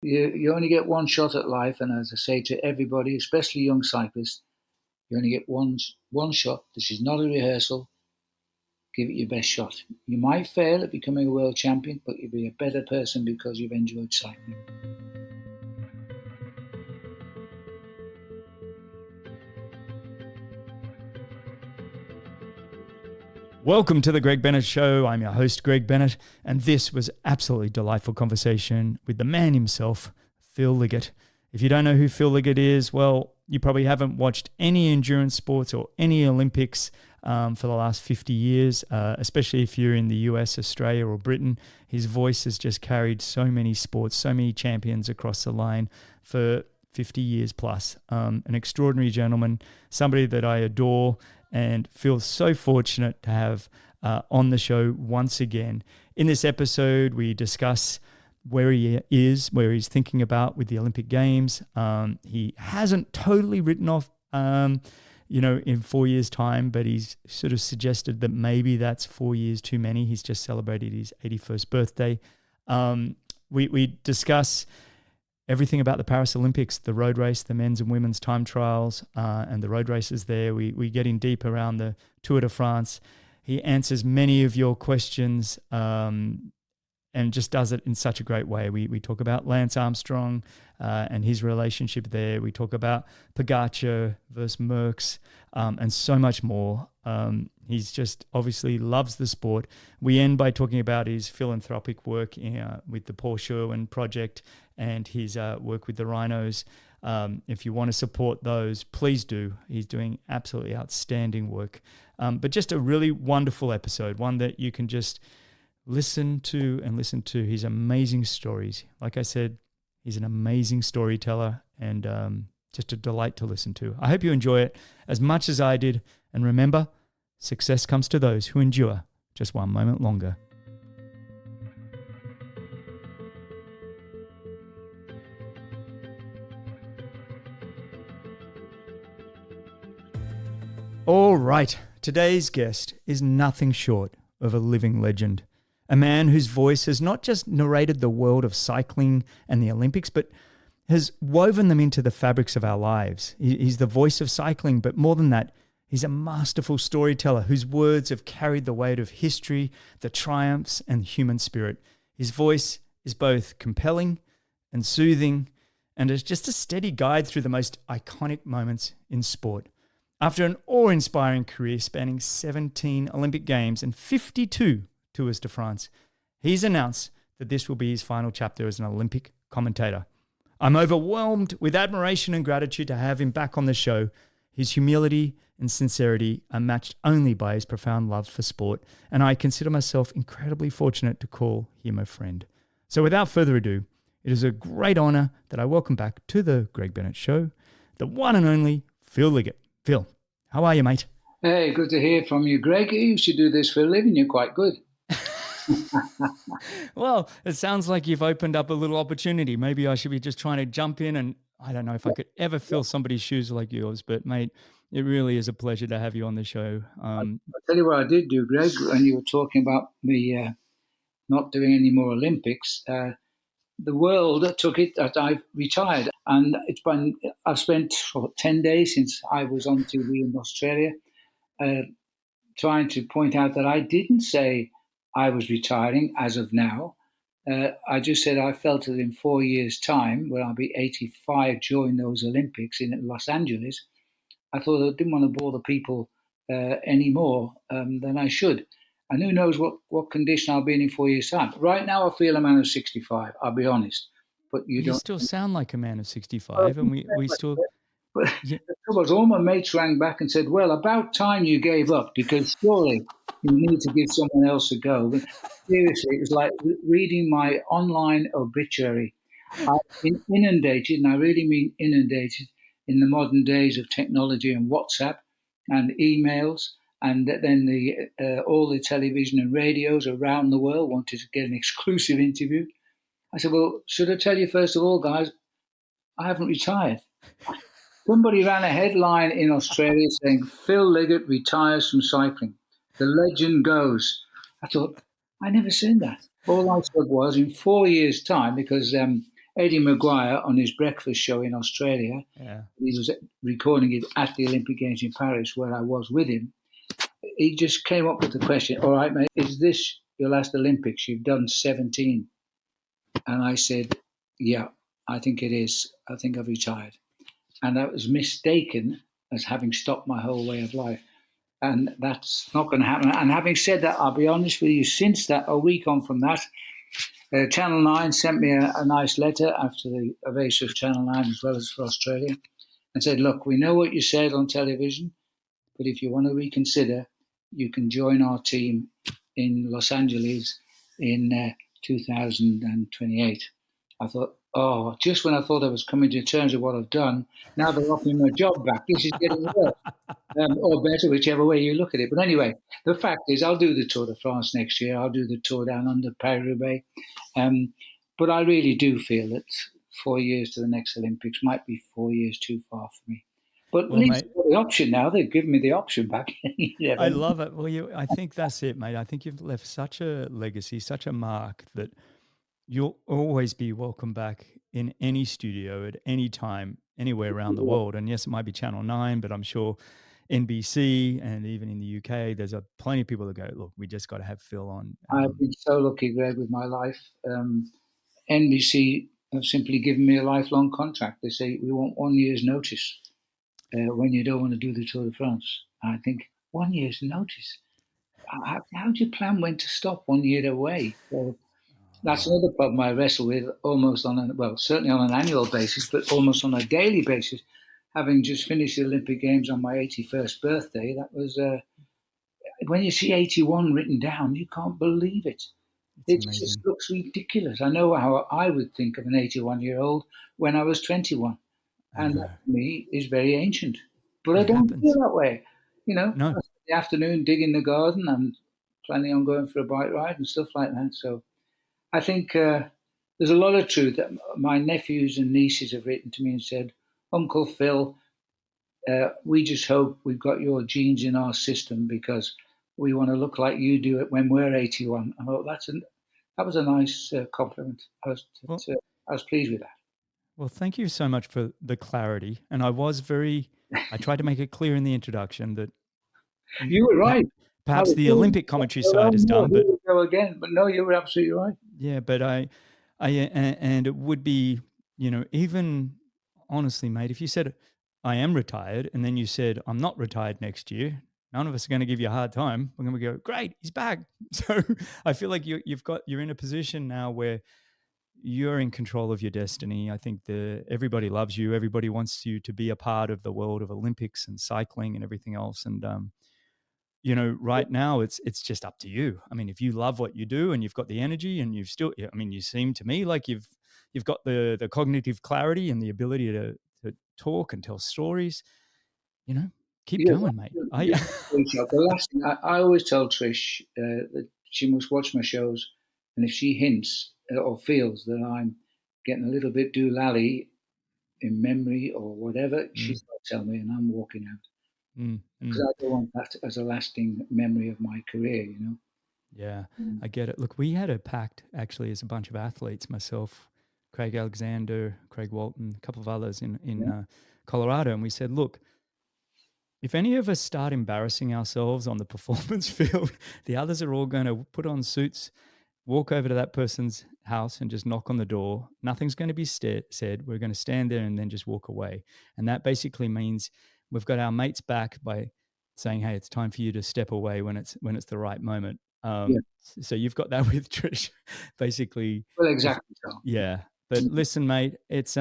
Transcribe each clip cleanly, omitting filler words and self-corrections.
You only get one shot at life, and as I say to everybody, especially young cyclists, you only get one shot. This is not a rehearsal. Give it your best shot. You might fail at becoming a world champion, but you'll be a better person because you've enjoyed cycling. Welcome to the Greg Bennett Show. I'm your host, Greg Bennett, and this was absolutely delightful conversation with the man himself, Phil Liggett. If you don't know who Phil Liggett is, well, you probably haven't watched any endurance sports or any Olympics for the last 50 years, especially if you're in the US, Australia, or Britain. His voice has just carried so many sports, so many champions across the line for 50 years plus. An extraordinary gentleman, somebody that I adore and feel so fortunate to have on the show once again. In this episode, we discuss where he is, where he's thinking about with the Olympic Games. He hasn't totally written off, in 4 years' time, but he's sort of suggested that maybe that's 4 years too many. He's just celebrated his 81st birthday. We discuss everything about the Paris Olympics, the road race, the men's and women's time trials, and the road races there. We get in deep around the Tour de France. He answers many of your questions and just does it in such a great way. We talk about Lance Armstrong and his relationship there. We talk about Pogacar versus Merckx and so much more. He's just obviously loves the sport. We end by talking about his philanthropic work with the Paul Sherwen Project and his work with the Rhinos. If you want to support those, please do. He's doing absolutely outstanding work. But just a really wonderful episode, one that you can just listen to his amazing stories. Like I said, he's an amazing storyteller and just a delight to listen to. I hope you enjoy it as much as I did. And remember, success comes to those who endure just one moment longer. All right, today's guest is nothing short of a living legend. A man whose voice has not just narrated the world of cycling and the Olympics, but has woven them into the fabrics of our lives. He's the voice of cycling, but more than that, he's a masterful storyteller whose words have carried the weight of history, the triumphs, and human spirit. His voice is both compelling and soothing, and is just a steady guide through the most iconic moments in sport. After an awe-inspiring career spanning 17 Olympic Games and 52 Tours de France, he's announced that this will be his final chapter as an Olympic commentator. I'm overwhelmed with admiration and gratitude to have him back on the show. His humility and sincerity are matched only by his profound love for sport, and I consider myself incredibly fortunate to call him a friend. So without further ado, it is a great honor that I welcome back to the Greg Bennett Show, the one and only Phil Liggett. Phil, how are you, mate? Hey, good to hear from you, Greg. You should do this for a living. You're quite good. Well, it sounds like you've opened up a little opportunity. Maybe I should be just trying to jump in, and I don't know if I could ever fill somebody's shoes like yours, but mate, it really is a pleasure to have you on the show. I'll tell you what I did do, Greg, when you were talking about me not doing any more Olympics. The world took it that I've retired, and I've spent 10 days since I was on TV in Australia trying to point out that I didn't say I was retiring as of now. I just said I felt that in 4 years' time, when I'll be 85 during those Olympics in Los Angeles, I thought I didn't want to bore the people any more than I should. And who knows what condition I'll be in 4 years' time. Right now, I feel a man of 65, I'll be honest. But you still sound like a man of 65, and we still... But the trouble is, all my mates rang back and said, well, about time you gave up, because surely you need to give someone else a go. But seriously, it was like reading my online obituary. I've been inundated, and I really mean inundated, in the modern days of technology and WhatsApp and emails, and then all the television and radios around the world wanted to get an exclusive interview. I said, well, should I tell you first of all, guys, I haven't retired. Somebody ran a headline in Australia saying, Phil Liggett retires from cycling. The legend goes. I thought, I never said that. All I said was, in 4 years' time, because Eddie Maguire on his breakfast show in Australia. Yeah. He was recording it at the Olympic Games in Paris, where I was with him. He just came up with the question, all right, mate, is this your last Olympics? You've done 17. And I said, yeah, I think it is. I think I've retired. And that was mistaken as having stopped my whole way of life. And that's not going to happen. And having said that, I'll be honest with you, since that, a week on from that, Channel 9 sent me a nice letter after the ovation of Channel 9 as well as for Australia and said, look, we know what you said on television, but if you want to reconsider, you can join our team in Los Angeles in 2028. I thought, oh, just when I thought I was coming to terms with what I've done, now they're offering my job back. This is getting worse. Or better, whichever way you look at it. But anyway, the fact is, I'll do the Tour de France next year. I'll do the Tour down under Paris-Roubaix. But I really do feel that 4 years to the next Olympics might be 4 years too far for me. But at least I've got the option now. They've given me the option back. I love it. Well, I think that's it, mate. I think you've left such a legacy, such a mark that you'll always be welcome back in any studio at any time, anywhere around the world. And yes, it might be Channel 9, but I'm sure NBC and even in the UK, there's plenty of people that go, look, we just got to have Phil on. I've been so lucky, Greg, with my life. NBC have simply given me a lifelong contract. They say, we want 1 year's notice when you don't want to do the Tour de France. I think, 1 year's notice? How do you plan when to stop 1 year away? So that's another problem I wrestle with almost certainly on an annual basis, but almost on a daily basis. Having just finished the Olympic Games on my 81st birthday, that was, when you see 81 written down, you can't believe it. It just looks ridiculous. I know how I would think of an 81-year-old when I was 21. And that, for me, is very ancient. But I don't feel that way. No. The afternoon, digging the garden, I'm planning on going for a bike ride and stuff like that. So I think there's a lot of truth that my nephews and nieces have written to me and said, Uncle Phil, we just hope we've got your genes in our system because we want to look like you do it when we're 81. I thought that was a nice compliment. I was pleased with that. Well, thank you so much for the clarity. And I tried to make it clear in the introduction that you were right. Perhaps the Olympic commentary side is done, but go again. But no, you were absolutely right. Yeah, but and it would be, even honestly, mate, if you said I am retired and then you said I'm not retired next year, none of us are going to give you a hard time. We're going to go, great, he's back. So I feel like you're in a position now where you're in control of your destiny. I think everybody loves you. Everybody wants you to be a part of the world of Olympics and cycling and everything else. And right now it's just up to you. I mean, if you love what you do and you've got the energy and you seem to me like you've got the cognitive clarity and the ability to talk and tell stories, keep going, mate. The last thing I always tell Trish that she must watch my shows, and if she hints or feels that I'm getting a little bit doolally in memory or whatever, she's got to tell me, and I'm walking out. Because I don't want that as a lasting memory of my career, Yeah, I get it. Look, we had a pact actually as a bunch of athletes, myself, Craig Alexander, Craig Walton, a couple of others in Colorado, and we said, look, if any of us start embarrassing ourselves on the performance field, the others are all going to put on suits, walk over to that person's house and just knock on the door. Nothing's going to be said. We're going to stand there and then just walk away. And that basically means we've got our mates back by saying, hey, it's time for you to step away when it's the right moment. So you've got that with Trish, basically. Well, exactly so. Yeah. But listen, mate, it's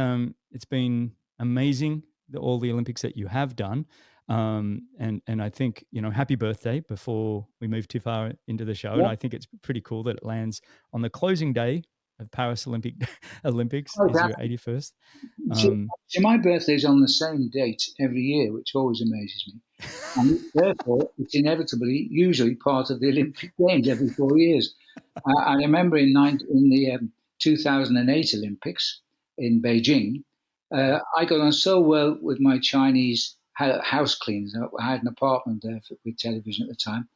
been amazing, all the Olympics that you have done. And I think, happy birthday before we move too far into the show. Yeah. And I think it's pretty cool that it lands on the closing day of Paris Olympics is your 81st. See, my birthday is on the same date every year, which always amazes me. And therefore, it's inevitably usually part of the Olympic Games every 4 years. I remember in the 2008 Olympics in Beijing, I got on so well with my Chinese house cleaners. I had an apartment there with television at the time.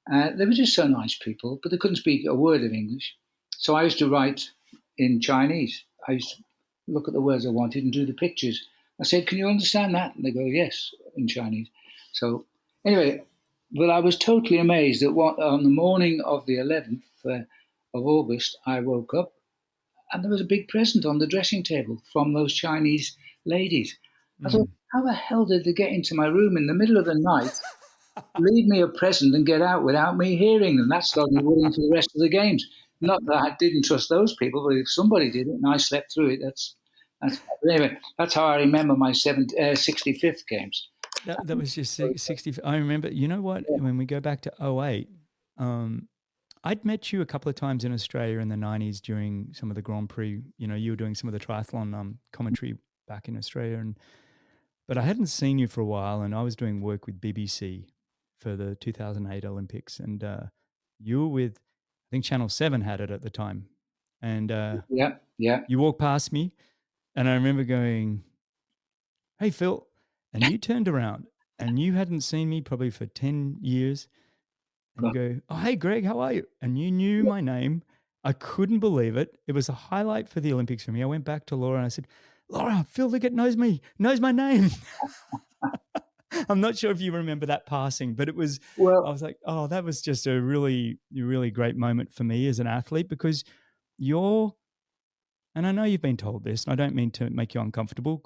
They were just so nice people, but they couldn't speak a word of English. So I used to write in Chinese. I used to look at the words I wanted and do the pictures. I said, can you understand that? And they go, yes, in Chinese. So anyway, but I was totally amazed that on the morning of the 11th of August, I woke up and there was a big present on the dressing table from those Chinese ladies. I thought, how the hell did they get into my room in the middle of the night, leave me a present and get out without me hearing them? That started me worrying for the rest of the games. Not that I didn't trust those people, but if somebody did it and I slept through it, that's anyway, that's how I remember my 65th games. That was just 60. I remember, you know what, when we go back to '08, I'd met you a couple of times in Australia in the 90s during some of the Grand Prix. You know, you were doing some of the triathlon commentary back in Australia. But I hadn't seen you for a while, and I was doing work with BBC for the 2008 Olympics. And you were with, I think Channel 7 had it at the time. And Yeah. you walked past me, and I remember going, hey, Phil. And you turned around, and you hadn't seen me probably for 10 years. And you go, oh, hey, Greg, how are you? And you knew my name. I couldn't believe it. It was a highlight for the Olympics for me. I went back to Laura and I said, Laura, Phil Liggett knows my name. I'm not sure if you remember that passing, but I was like, oh, that was just a really, really great moment for me as an athlete, because and I know you've been told this, and I don't mean to make you uncomfortable,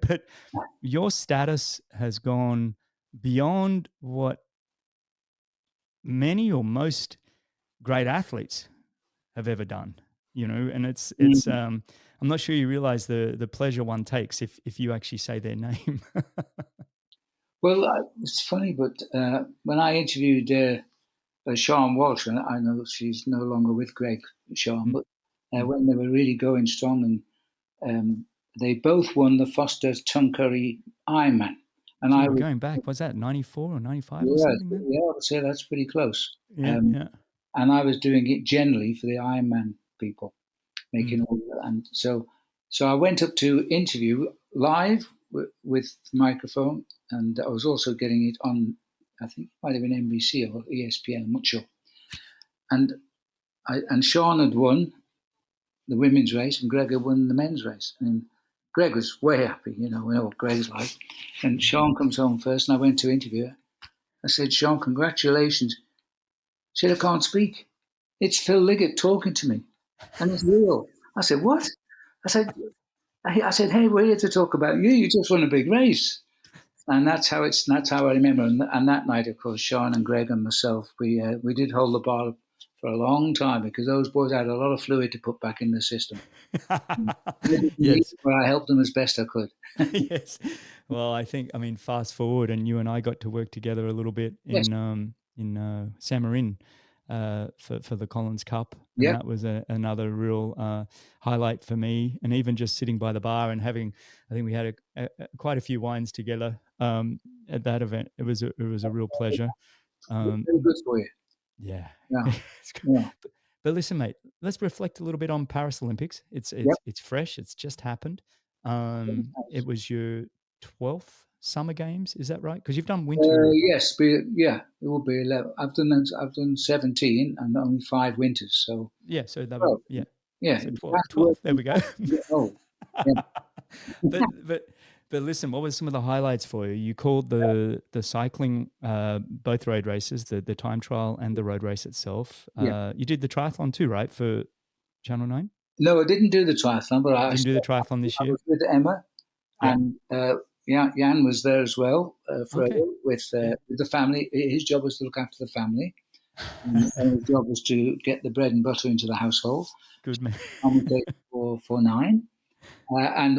but your status has gone beyond what many or most great athletes have ever done, and it's I'm not sure you realize the pleasure one takes if you actually say their name. Well, it's funny, but when I interviewed Sean Walsh, and I know she's no longer with Greg, Sean, but when they were really going strong, and they both won the Foster Tuncurry Ironman. And Gee, we're going back. Was that 94 or 95 or something then? Yeah, I would say that's pretty close. Yeah. And I was doing it generally for the Ironman people, making all that. And so I went up to interview live with the microphone, and I was also getting it on, I think it might have been NBC or ESPN, I'm not sure. And Sean had won the women's race, and Greg had won the men's race. And Greg was way happy, we know what Greg's like. And Sean comes home first, and I went to interview her. I said, Sean, congratulations. She said, I can't speak. It's Phil Liggett talking to me, and it's real. I said, what? I said, hey, we're here to talk about you. You just won a big race. And that's how I remember. And that night, of course, Sean and Greg and myself, we did hold the bar for a long time, because those boys had a lot of fluid to put back in the system. Yes. But I helped them as best I could. Yes. Well, fast forward, and you and I got to work together a little bit in San Marin for the Collins Cup. And that was another real highlight for me. And even just sitting by the bar and I think we had quite a few wines together at that event. It was a real pleasure. Very good for you. Yeah. Yeah. But listen, mate, let's reflect a little bit on Paris Olympics. It's fresh. It's just happened. It was your 12th Summer Games. Is that right? Because you've done winter. Yes, it will be 11. I've done 17 and only 5 winters. So yeah, so that so 12. There we go. But listen, what were some of the highlights for you? You called the cycling, both road races, the time trial and the road race itself. You did the triathlon too, right, for Channel 9? No, I didn't do the triathlon, but I didn't do the triathlon this year. I was with Emma, and Jan was there as well with the family. His job was to look after the family, and his job was to get the bread and butter into the household. Good man. for 9. And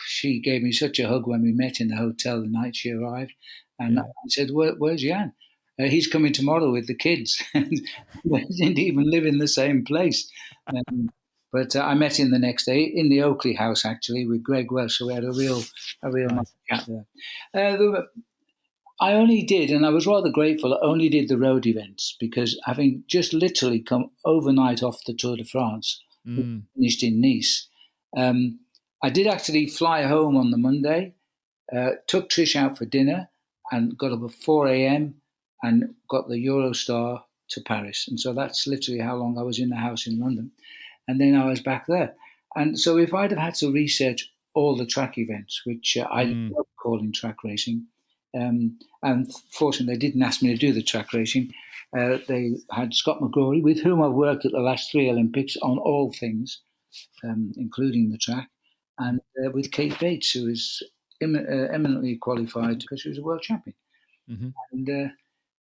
she gave me such a hug when we met in the hotel the night she arrived. And I said, where's Jan? He's coming tomorrow with the kids. And they didn't even live in the same place. But I met him the next day in the Oakley house, actually, with Greg Welsh. So we had a real nice chat there. I only did, and I was rather grateful, I only did the road events, because having just literally come overnight off the Tour de France, finished in Nice, I did actually fly home on the Monday, took Trish out for dinner, and got up at 4 a.m. and got the Eurostar to Paris. And so that's literally how long I was in the house in London. And then I was back there. And so if I'd have had to research all the track events, which I love calling track racing, and fortunately they didn't ask me to do the track racing. They had Scott McGrory, with whom I've worked at the last 3 Olympics on all things, including the track, and with Kate Bates, who is eminently qualified because she was a world champion. Mm-hmm. And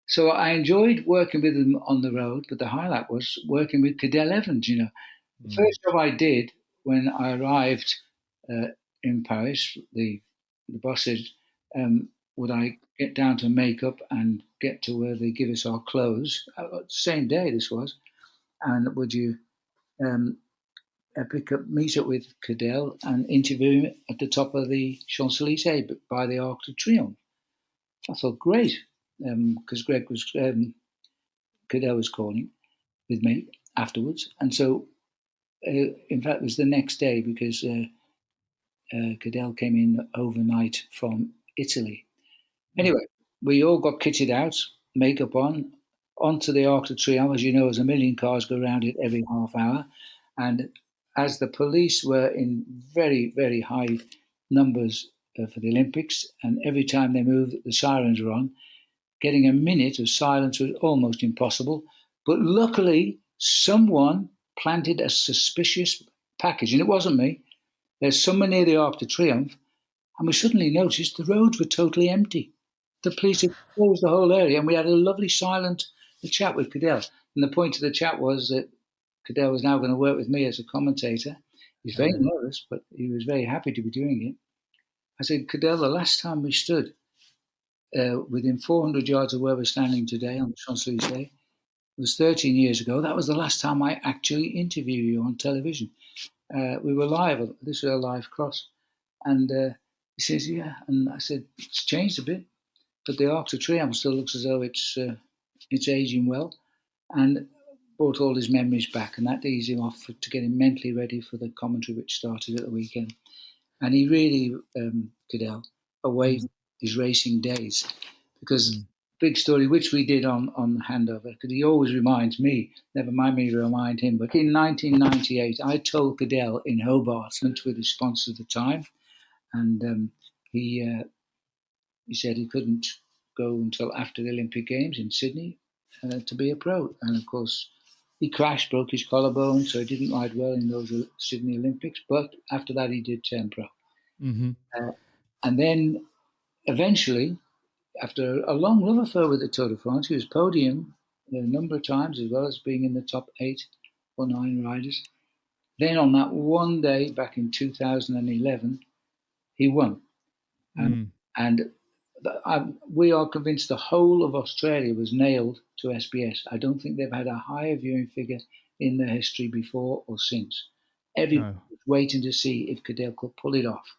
so I enjoyed working with them on the road, but the highlight was working with Cadel Evans. The first job I did when I arrived in Paris, the boss said, would I get down to makeup and get to where they give us our clothes? Same day this was. And would you meet up with Cadel and interview him at the top of the Champs-Élysées by the Arc de Triomphe? I thought, great, because Cadel was calling with me afterwards. And so, in fact, it was the next day because Cadel came in overnight from Italy. Anyway, we all got kitted out, makeup on, onto the Arc de Triomphe. As you know, there's a million cars go around it every half hour. And as the police were in very, very high numbers for the Olympics, and every time they moved, the sirens were on, getting a minute of silence was almost impossible. But luckily, someone planted a suspicious package, and it wasn't me. There's somewhere near the Arc de Triomphe, and we suddenly noticed the roads were totally empty. The police had closed the whole area, and we had a lovely silent chat with Cadel. And the point of the chat was that Cadel was now going to work with me as a commentator. He was very nervous, but he was very happy to be doing it. I said, Cadel, the last time we stood within 400 yards of where we're standing today on the Champs-Élysées was 13 years ago. That was the last time I actually interviewed you on television. We were live. This was a live cross. And he says, yeah. And I said, it's changed a bit, but the Arc de Triomphe still looks as though it's aging well. And brought all his memories back, and that eased him off to get him mentally ready for the commentary which started at the weekend. And he really, Cadel, away his racing days, because big story, which we did on handover, because he always reminds me, never mind me to remind him, but in 1998, I told Cadel in Hobart, with his sponsor at the time, and he said he couldn't go until after the Olympic Games in Sydney to be a pro. And of course, he crashed, broke his collarbone, so he didn't ride well in those Sydney Olympics. But after that, he did turn pro. Mm-hmm. And then eventually, after a long love affair with the Tour de France, he was podium a number of times, as well as being in the top 8 or 9 riders. Then on that one day back in 2011, he won. And we are convinced the whole of Australia was nailed to SBS. I don't think they've had a higher viewing figure in their history before or since. Everyone was waiting to see if Cadel could pull it off.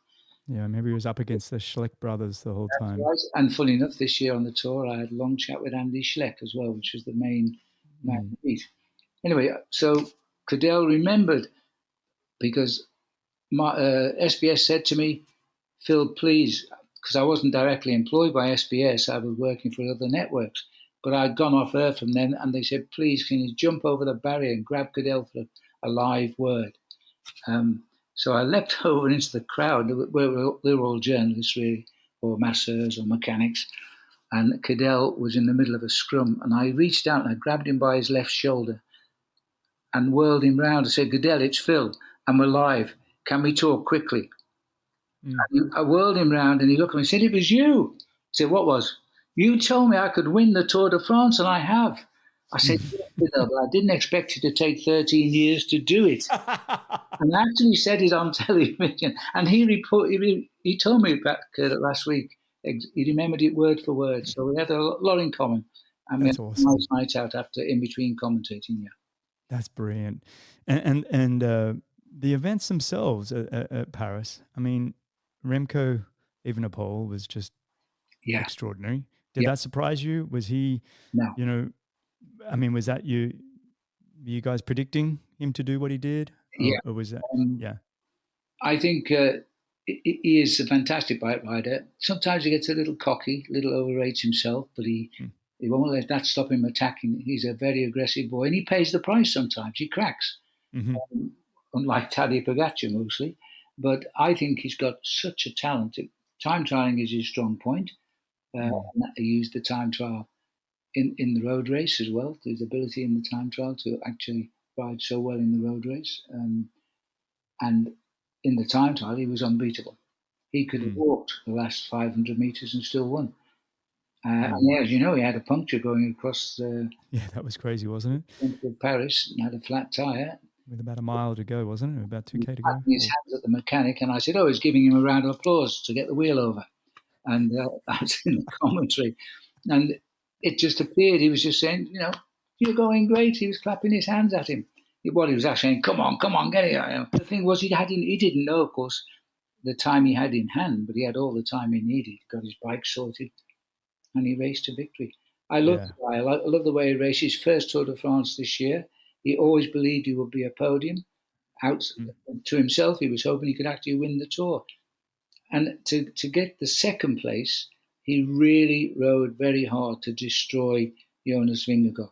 Yeah, maybe he was up against the Schleck brothers the whole time. Right. And funny enough, this year on the tour, I had a long chat with Andy Schleck as well, which was the main man meet. Anyway, so Cadel remembered, because SBS said to me, Phil, please, because I wasn't directly employed by SBS, I was working for other networks, but I'd gone off air from them, and they said, please, can you jump over the barrier and grab Cadel for a live word? So I leapt over into the crowd. They were all journalists, really, or masseurs or mechanics, and Cadel was in the middle of a scrum, and I reached out and I grabbed him by his left shoulder and whirled him round and said, Cadel, it's Phil, and we're live. Can we talk quickly? I whirled him round and he looked at me and said, it was you. I said, what was? You told me I could win the Tour de France, and I have. I said, but I didn't expect you to take 13 years to do it. And I actually said it on television. And he told me back last week, he remembered it word for word. So we had a lot in common. And That's we had awesome. a nice night out after, in between commentating, yeah. That's brilliant. And the events themselves at Paris, I mean, Remco Evenepoel was just extraordinary. Did that surprise you? Was he, No. I mean, was that you guys predicting him to do what he did? Or was that, I think he is a fantastic bike rider. Sometimes he gets a little cocky, a little overrates himself, but he won't let that stop him attacking. He's a very aggressive boy, and he pays the price sometimes. He cracks. unlike Tadej Pogacar mostly. But I think he's got such a talent. Time trialing is his strong point. And he used the time trial in the road race as well. His ability in the time trial to actually ride so well in the road race. And in the time trial, he was unbeatable. He could have walked the last 500 meters and still won. And yeah, as you know, he had a puncture going across Yeah, that was crazy, wasn't it? into Paris and had a flat tyre. With about a mile to go, wasn't it? About 2K to go? Clapping his hands at the mechanic, and I said, "Oh, he's giving him a round of applause to get the wheel over." And I was in the commentary, and it just appeared he was just saying, "You're going great." He was clapping his hands at him. What he was actually saying, come on, get it. The thing was, he didn't know, of course, the time he had in hand, but he had all the time he needed. Got his bike sorted, and he raced to victory. I love the guy. I love the way he raced his first Tour de France this year. He always believed he would be a podium. Out to himself, he was hoping he could actually win the Tour. And to get the second place, he really rode very hard to destroy Jonas Vingegaard,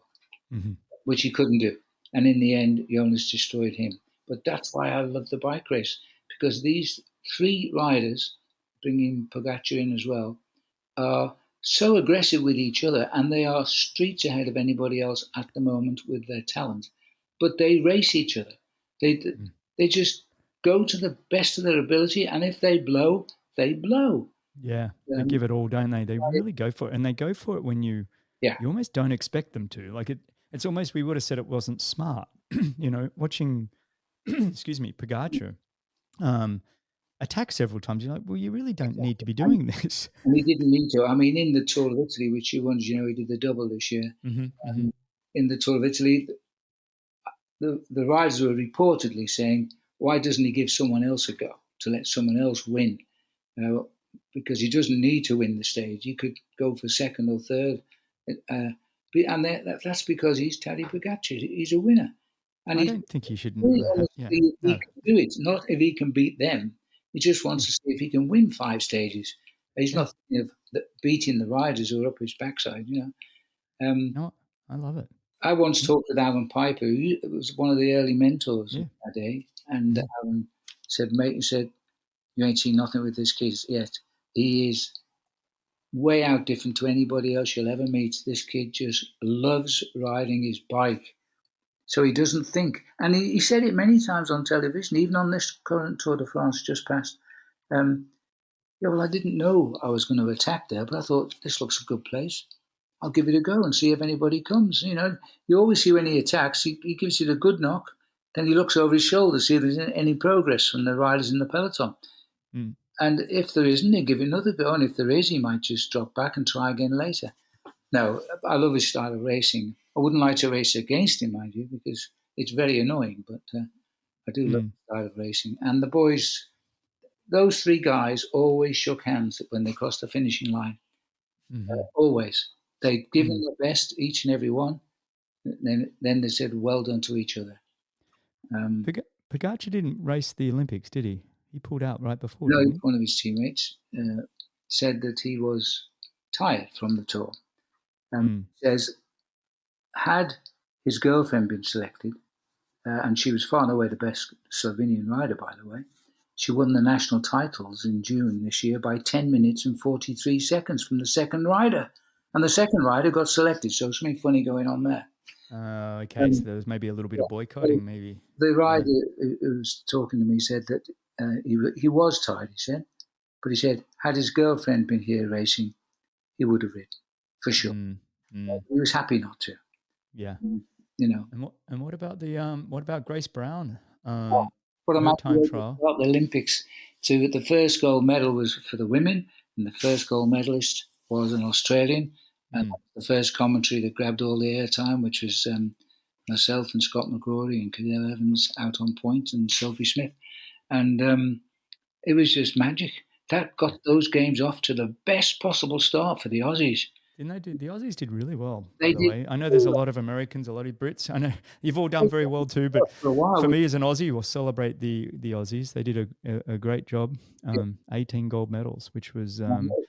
which he couldn't do. And in the end, Jonas destroyed him. But that's why I love the bike race, because these three riders, bringing Pogacar in as well, are so aggressive with each other, and they are streets ahead of anybody else at the moment with their talent. But they race each other. They just go to the best of their ability, and if they blow, they blow. Yeah, they give it all, don't they? They really go for it, and they go for it when you almost don't expect them to. Like it's almost, we would have said it wasn't smart. Watching, excuse me, Pogacar attack several times. You're like, well, you really don't need to be doing this. And he didn't need to. I mean, in the Tour of Italy, which he won, he did the double this year. In the Tour of Italy, the riders were reportedly saying, why doesn't he give someone else a go to let someone else win? Because he doesn't need to win the stage. He could go for second or third. And that's because he's Tadej Pogacar. He's a winner. And I don't think he shouldn't. He can do it. Not if he can beat them. He just wants to see if he can win 5 stages. He's not thinking of beating the riders who are up his backside, No, I love it. I once talked with Alan Piper, who was one of the early mentors of that day, and Alan said, "Mate," he said, "you ain't seen nothing with this kid yet. He is way out different to anybody else you'll ever meet. This kid just loves riding his bike. So he doesn't think." And he said it many times on television, even on this current Tour de France just passed. I didn't know I was going to attack there, but I thought, this looks a good place. I'll give it a go and see if anybody comes. You always see when he attacks, he gives you the good knock, then he looks over his shoulder to see if there's any progress from the riders in the peloton. And if there isn't, he'll give it another go. And if there is, he might just drop back and try again later. No, I love his style of racing. I wouldn't like to race against him, mind you, because it's very annoying. But I do love his style of racing. And the boys, those 3 guys always shook hands when they crossed the finishing line. Always. They'd given their best, each and every one. Then they said, well done to each other. Pogacar didn't race the Olympics, did he? He pulled out right before. No, one of his teammates said that he was tired from the Tour. Says, had his girlfriend been selected, and she was far and away the best Slovenian rider, by the way, she won the national titles in June this year by 10 minutes and 43 seconds from the second rider. And the second rider got selected, so something funny going on there. Okay, so there was maybe a little bit of boycotting, maybe. The rider who was talking to me said that he was tired, he said. But he said, had his girlfriend been here racing, he would have ridden, for sure. He was happy not to. Yeah. And what about what about Grace Brown? What am I time trial about the Olympics? So the first gold medal was for the women, and the first gold medalist was an Australian. And the first commentary that grabbed all the airtime, which was myself and Scott McCrory and Cadell Evans out on point and Sophie Smith. And it was just magic. That got those games off to the best possible start for the Aussies. Didn't they? The Aussies did really well, by the way. I know there's a lot of Americans, a lot of Brits. I know you've all done very well too, but for me as an Aussie, we'll celebrate the Aussies. They did a great job. 18 gold medals, which was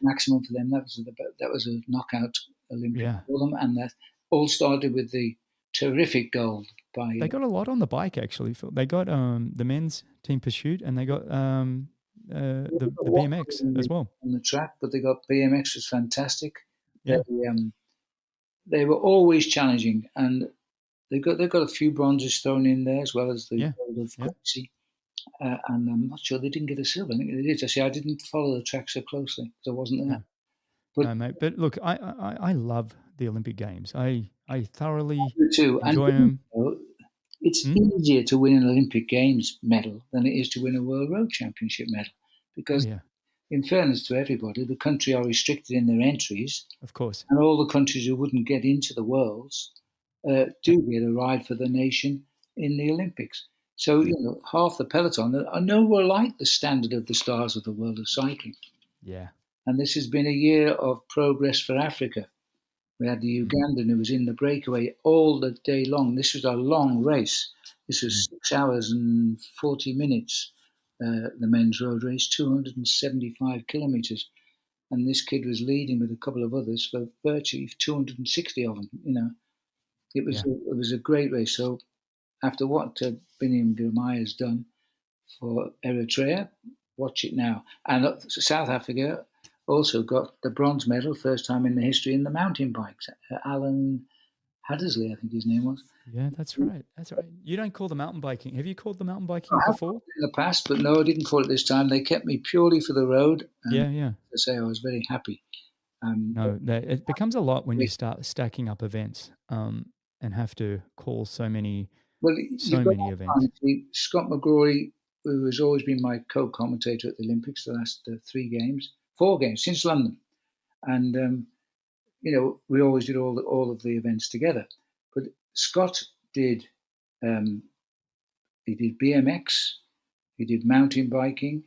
maximum for them. That was a knockout Olympic for them, and that all started with the terrific gold by. They got a lot on the bike, actually, Phil. They got the men's team pursuit, and they got the BMX as well. On the track, but they got BMX was fantastic. They Yeah, they were always challenging, and they got a few bronzes thrown in there as well as the yeah, gold of yeah. Quincy. And I'm not sure they didn't get a silver. I think they did. I didn't follow the track so closely because I wasn't there. No, But no, mate. But look, I love the Olympic Games. I thoroughly too, and enjoy them. it's easier to win an Olympic Games medal than it is to win a World Road Championship medal, Oh because, yeah, in fairness to everybody, the country are restricted in their entries, of course. and all the countries who wouldn't get into the Worlds Yeah, do get a ride for the nation in the Olympics. So, yeah, half the peloton are nowhere like the standard of the stars of the world of cycling. yeah. And this has been a year of progress for Africa. We had the Mm, Ugandan who was in the breakaway all the day long. This was a long race. This was mm, 6 hours and 40 minutes, the men's road race, 275 kilometres. And this kid was leading with a couple of others for virtually 260 of them. It was yeah. it was a great race. So after what Biniam Girmay has done for Eritrea, watch it now. And South Africa also got the bronze medal, first time in the history in the mountain bikes. Alan Haddersley, I think his name was. Yeah, that's right. That's right. You don't call the mountain biking. Have you called the mountain I biking have before? in the past, but no, I didn't call it this time. They kept me purely for the road, and Yeah, yeah. as I say, I was very happy. But No, it becomes a lot when you start stacking up events, and have to call well, you've so got many that events. time. See, Scott McGrory, who has always been my co-commentator at the Olympics, the last 4 games since London, and we always did all of the events together. But Scott did um, he did BMX, he did mountain biking,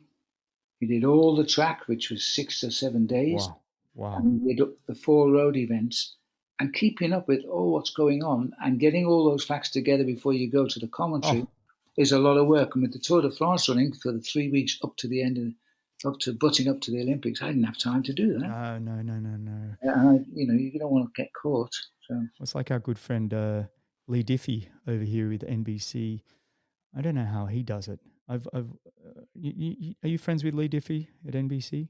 he did all the track, which was 6 or 7 days, Wow, wow. and he did the 4 road events. And keeping up with what's going on and getting all those facts together before you go to the commentary Oh, is a lot of work. And with the Tour de France running for the 3 weeks up to the end up to butting up to the Olympics, I didn't have time to do that. no, no, no, no, no. And you don't want to get caught. So It's like our good friend Lee Diffie over here with NBC. I don't know how he does it. Are you friends with Lee Diffie at NBC?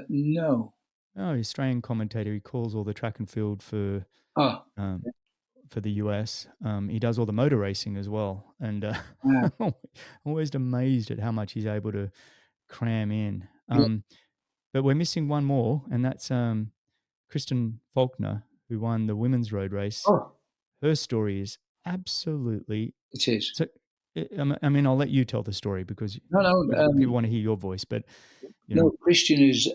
no. Oh, Australian commentator. He calls all the track and field Oh, um, for the US. He does all the motor racing as well, and uh, I'm always amazed at how much he's able to cram in. yeah. But we're missing one more, and that's Kristen Faulkner, who won the women's road race. Oh, Her story is absolutely it is. so. I mean, I'll let you tell the story because No, no, people want to hear your voice. But you no. know, Christian is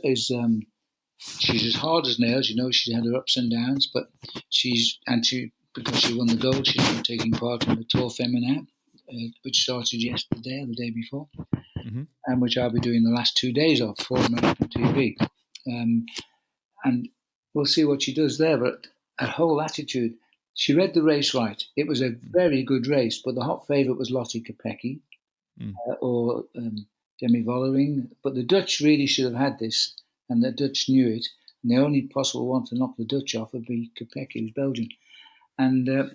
she's as hard as nails. She's had her ups and downs, but because she won the gold, she's been taking part in the Tour Feminine, which started yesterday or the day before, hmm and which I'll be doing the last 2 days of for American TV. Um, and we'll see what she does there. But her whole attitude, she read the race right. It was a very good race, but the hot favourite was Lottie Kopecky mm or Demi Vollering. But the Dutch really should have had this, and the Dutch knew it. And the only possible one to knock the Dutch off would be Kopecky, who's Belgian. And the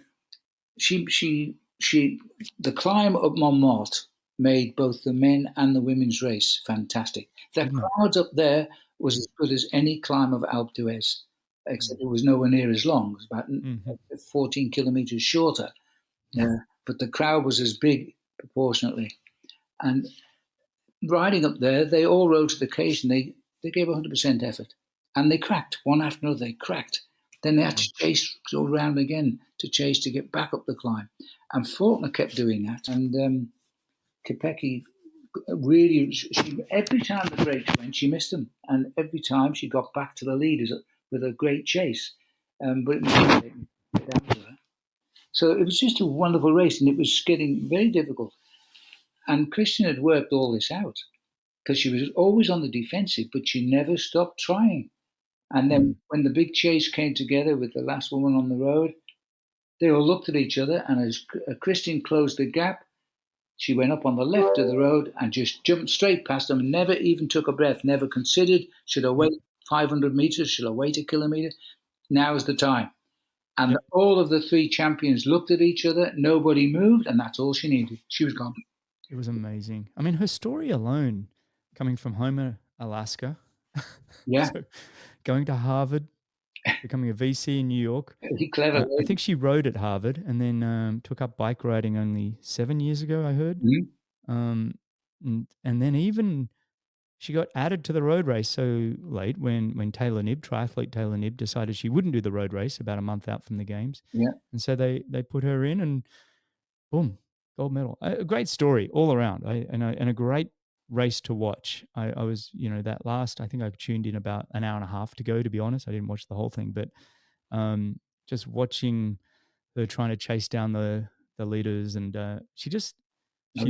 climb up Montmartre made both the men and the women's race fantastic. The didn't it? crowds up there was as good as any climb of Alpe d'Huez, except it was nowhere near as long. It was about Mm-hmm. 14 kilometres shorter, but the crowd was as big proportionately. And riding up there, they all rode to the occasion. They gave 100% effort, and they cracked one after another. They cracked. Then they had to chase, go round again to chase to get back up the climb. And Faulkner kept doing that. And Kopecky really, every time the breaks went, she missed them. And every time she got back to the leaders with a great chase. But it didn't get out of her. So it was just a wonderful race, and it was getting very difficult. And Christian had worked all this out because she was always on the defensive, but she never stopped trying. And then when the big chase came together with the last woman on the road, they all looked at each other, and as Christine closed the gap, she went up on the left of the road and just jumped straight past them and never even took a breath, never considered, should I wait 500 meters, should I wait a kilometer? Now is the time. And Yep. all of the three champions looked at each other. Nobody moved, and that's all she needed. She was gone. It was amazing. I mean, her story alone, coming from Homer, Alaska, Yeah, so going to Harvard, becoming a VC in New York. very clever I lady. think she rode at Harvard and then took up bike riding only 7 years ago, I heard. Mhm. Um, and then even she got added to the road race so late when triathlete Taylor Nibb, decided she wouldn't do the road race about a month out from the games. Yeah, And so they put her in and boom, gold medal. A great story all around. And a great race to watch. I was, that last, I think I tuned in about an hour and a half to go, to be honest. I didn't watch the whole thing, but just watching her trying to chase down the leaders, and she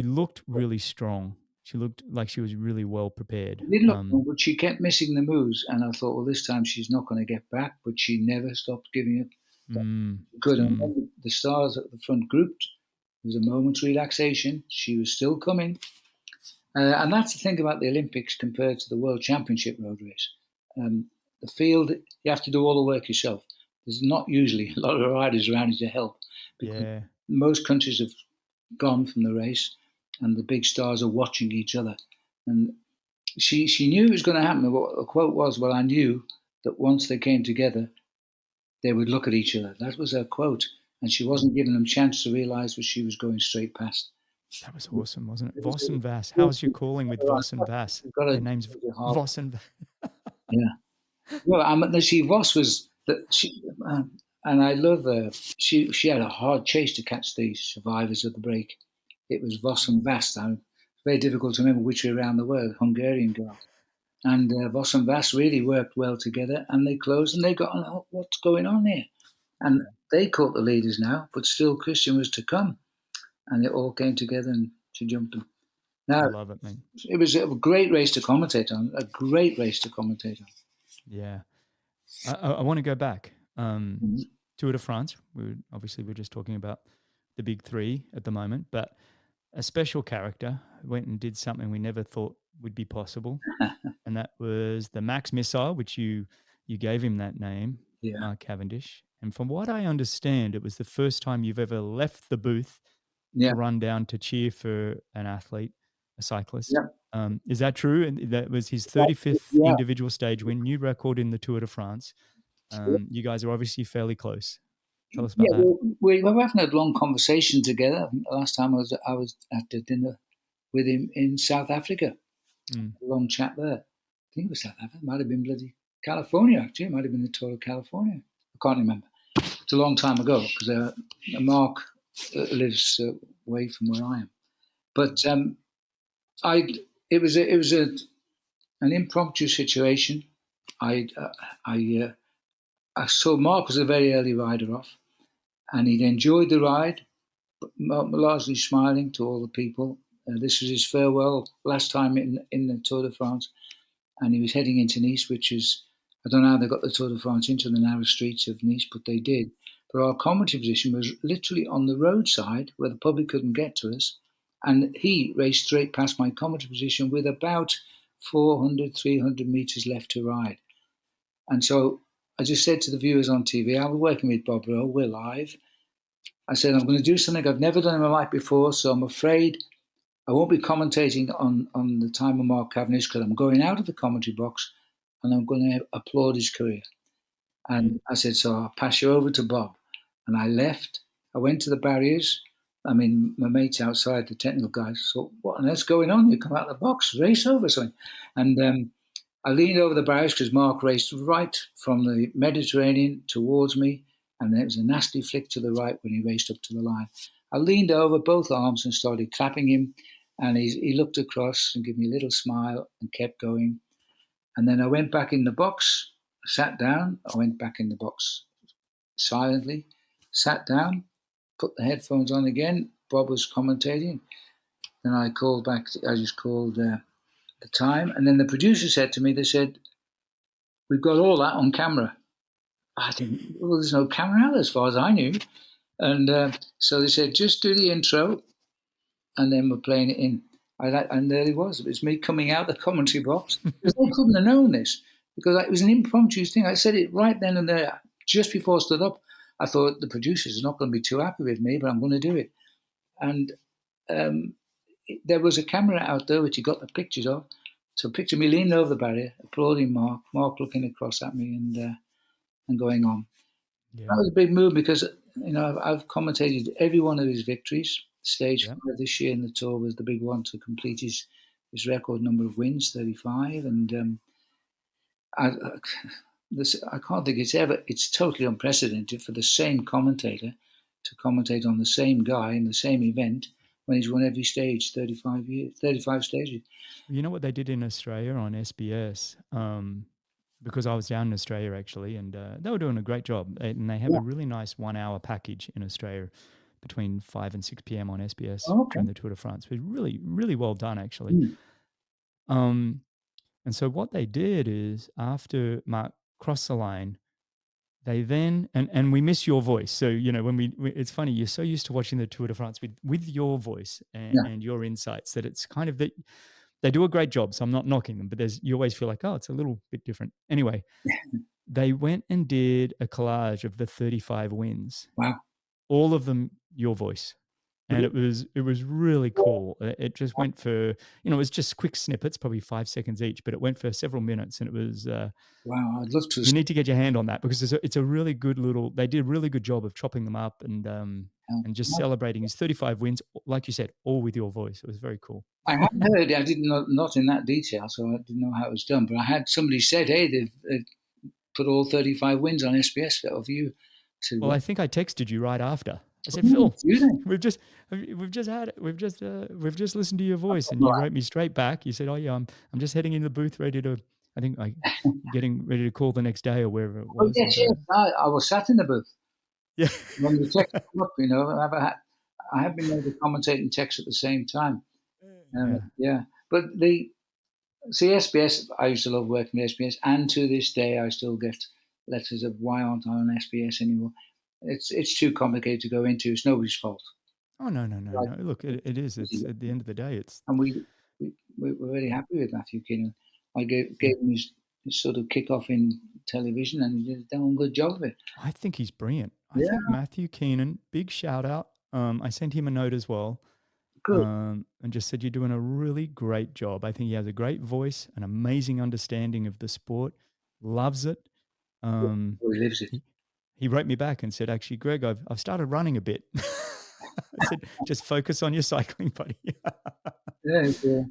looked really strong. She looked like she was really well prepared. it did look good, but she kept missing the moves, and I thought, well, this time she's not going to get back. But she never stopped giving up. Good. And when the stars at the front grouped, there was a moment's relaxation. She was still coming. And that's the thing about the Olympics compared to the World Championship road race. The field, you have to do all the work yourself. There's not usually a lot of riders around you to help, because Yeah. most countries have gone from the race, and the big stars are watching each other. And she knew it was going to happen. The quote was, "Well, I knew that once they came together, they would look at each other." That was her quote, and she wasn't giving them a chance to realise what she was going straight past. That was awesome, wasn't it? It Voss was, and Vass. How's your calling with Voss and Vass? you've got Their to names half. Voss and Vass. Yeah. Well, see, Voss was that she, and I love her. She had a hard chase to catch the survivors of the break. It was Voss and Vass. Now, it's very difficult to remember which way around the world, Hungarian girls. And Voss and Vass really worked well together, and they closed, and they got on, oh, what's going on here? And they caught the leaders now, but still Christian was to come. And it all came together, and she jumped them. I Now, love it, man. it was a great race to commentate on, a great race to commentate on. Yeah. I want to go back. Mhm. Tour de France. We're just talking about the big three at the moment, but a special character went and did something we never thought would be possible, and that was the Max Missile, which you gave him that name, Yeah. Mark Cavendish. And from what I understand, it was the first time you've ever left the booth Yeah. to run down to cheer for an athlete, a cyclist. Yeah. Is that true? And that was his 35th Yeah. individual stage win, new record in the Tour de France. You guys are obviously fairly close. Tell us about that. Well, we haven't had a long conversation together. The last time I was at the dinner with him in South Africa. A long chat there. I think it was South Africa. It might have been bloody California, actually. It might have been the Tour of California. I can't remember. It's a long time ago, because Mark lives away from where I am. But it was an impromptu situation. I saw Mark was a very early rider off, and he'd enjoyed the ride, but largely smiling to all the people. This was his farewell last time in the Tour de France, and he was heading into Nice, which is, I don't know how they got the Tour de France into the narrow streets of Nice, but they did. But our commentary position was literally on the roadside where the public couldn't get to us, and he raced straight past my commentary position with about 400, 300 metres left to ride. And so I just said to the viewers on TV, I was working with Bob Rowe, we're live. I said, I'm going to do something I've never done in my life before, so I'm afraid I won't be commentating on the time of Mark Cavendish, because I'm going out of the commentary box and I'm going to applaud his career. And I said, so I'll pass you over to Bob. And I left. I went to the barriers. I mean, my mates outside, the technical guys, thought, what on earth's going on? You come out of the box, race over something. And I leaned over the barriers because Mark raced right from the Mediterranean towards me, and there was a nasty flick to the right when he raced up to the line. I leaned over both arms and started clapping him, and he looked across and gave me a little smile and kept going. And then I went back in the box, sat down. I went back in the box silently, sat down, put the headphones on again. Bob was commentating. Then I called back. I just called the time, and then the producer said to me, they said, we've got all that on camera. I think, well, there's no camera out as far as I knew. And so they said, just do the intro, and then we're playing it in. And there it was. It was me coming out the commentary box, because they couldn't have known this, because it was an impromptu thing. I said it right then and there, just before I stood up. I thought the producers are not going to be too happy with me, but I'm going to do it. And there was a camera out there which he got the pictures of. So picture me leaning over the barrier, applauding Mark looking across at me and going on. Yeah. That was a big move because I've commentated every one of his victories. Stage 5 this year in the Tour was the big one to complete his record number of wins, 35, and I can't think it's totally unprecedented for the same commentator to commentate on the same guy in the same event when he's won every stage, 35 stages. You know what they did in Australia on SBS? Because I was down in Australia actually, and they were doing a great job. And they have Yeah. a really nice 1 hour package in Australia between 5 and 6 p.m. on SBS Oh, okay. during the Tour de France. It was really, really well done actually. Mm. And so what they did is after Mark crossed the line, they then and we miss your voice. So when we it's funny, you're so used to watching the Tour de France with your voice and your insights that it's kind of that they do a great job. So I'm not knocking them, but you always feel like, oh, it's a little bit different. Anyway, they went and did a collage of the 35 wins. Wow. All of them your voice. And it was really cool. It just went for, it was just quick snippets, probably 5 seconds each, but it went for several minutes, and it was wow. I'd love to. You need to get your hand on that because it's a really good they did a really good job of chopping them up and just celebrating his 35 wins, like you said, all with your voice. It was very cool. I hadn't heard it. I didn't know, not in that detail, so I didn't know how it was done. But I had somebody said, "Hey, they've put all 35 wins on SBS of you." I said, well, I think I texted you right after. I said, "Phil, we've just listened to your voice," and you wrote me straight back. You said, "Oh yeah, I'm just heading in the booth, ready to. I think getting ready to call the next day or wherever it was." Yes. I was sat in the booth. Yeah. When the text came up, I have been able to commentate and text at the same time. But SBS, I used to love working with SBS, and to this day, I still get letters of why aren't I on SBS anymore? It's too complicated to go into. It's nobody's fault. Oh no! Look, it is. It's at the end of the day. It's and we're very happy with Matthew Keenan. I gave him his sort of kick-off in television, and he did a damn good job of it. I think he's brilliant. I think Matthew Keenan, big shout out. I sent him a note as well. Good. And just said, you're doing a really great job. I think he has a great voice, an amazing understanding of the sport, loves it. He lives it. He wrote me back and said, actually, Greg, I've started running a bit. I said, just focus on your cycling, buddy. It's the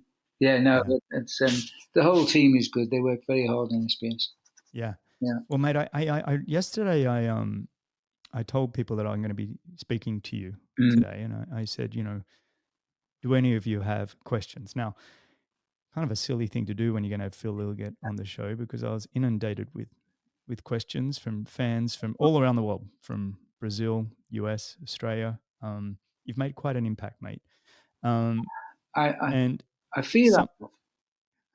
whole team is good. They work very hard on SBS. Yeah. Well, mate, I yesterday I told people that I'm going to be speaking to you today, and I said, do any of you have questions? Now, kind of a silly thing to do when you're going to have Phil Liggett on the show, because I was inundated with questions from fans from all around the world, from Brazil, US, Australia. You've made quite an impact, mate. I feel that.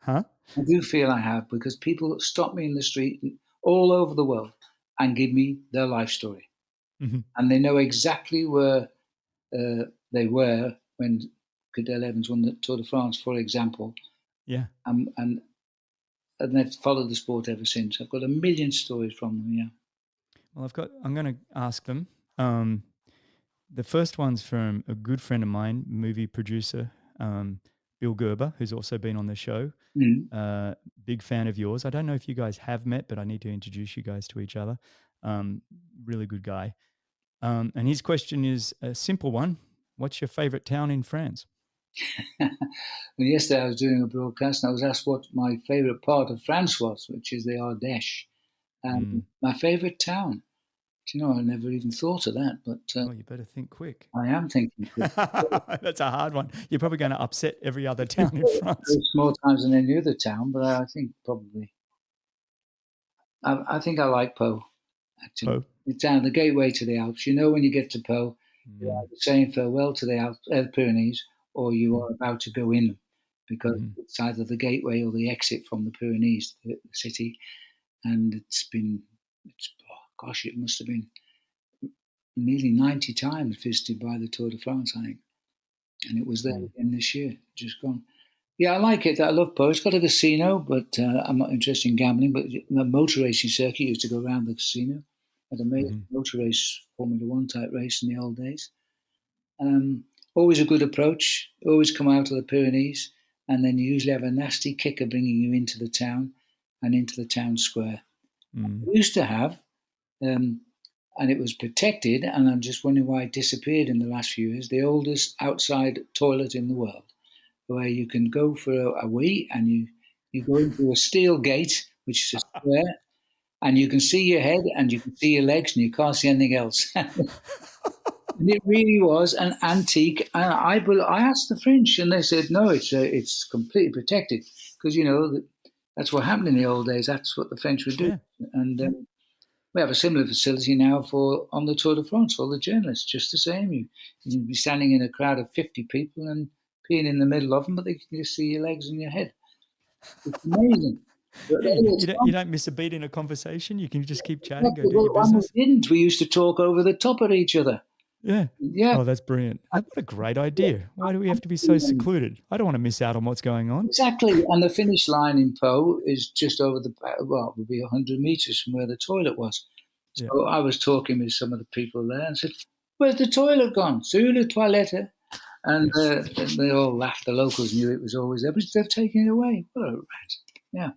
Huh? I do feel I have, because people stop me in the street all over the world and give me their life story. Mm-hmm. And they know exactly where they were when Cadel Evans won the Tour de France, for example. Yeah. And they've followed the sport ever since. I've got a million stories from them, yeah. Well, I'm going to ask them. The first one's from a good friend of mine, movie producer, Bill Gerber, who's also been on the show. Mm-hmm. Big fan of yours. I don't know if you guys have met, but I need to introduce you guys to each other. Really good guy. And his question is a simple one. What's your favorite town in France? Well, yesterday I was doing a broadcast and I was asked what my favorite part of France was, which is the Ardèche. My favorite town. Do you know, I never even thought of that. But well, you better think quick. I am thinking quick. That's a hard one. You're probably going to upset every other town in France. There's more times than any other town, but I think probably. I think I like Pau, actually. Pau? It's down the gateway to the Alps. You know, when you get to Pau, you're either saying farewell to the Alps, Pyrenees, or you are about to go in them, because it's either the gateway or the exit from the Pyrenees, the city. And it must have been nearly 90 times visited by the Tour de France, I think. And it was there again this year, just gone. Yeah, I like it. I love Pau. It's got a casino, but I'm not interested in gambling. But the motor racing circuit used to go around the casino. at a motor race, Formula One type race in the old days. Always a good approach, always come out of the Pyrenees, and then you usually have a nasty kicker bringing you into the town and into the town square. We used to have, and it was protected, and I'm just wondering why it disappeared in the last few years, the oldest outside toilet in the world, where you can go for a wee, and you go into a steel gate, which is a square, and you can see your head and you can see your legs and you can't see anything else. And it really was an antique. And I asked the French, and they said, no, it's completely protected because, that's what happened in the old days. That's what the French would do. Yeah. And we have a similar facility now on the Tour de France for all the journalists, just the same. You can be standing in a crowd of 50 people and peeing in the middle of them, but they can just see your legs and your head. It's amazing. You don't miss a beat in a conversation. You can just keep chatting, go do your When business. we didn't, we used to talk over the top of each other. Yeah. Yeah. Oh, that's brilliant. What a great idea. Why do we have to be so secluded? I don't want to miss out on what's going on. Exactly. And the finish line in Po is just over it would be 100 meters from where the toilet was. So I was talking with some of the people there and said, where's the toilet gone? Sur le toilette. And they all laughed. The locals knew it was always there, but they've taken it away. What a rat. Yeah.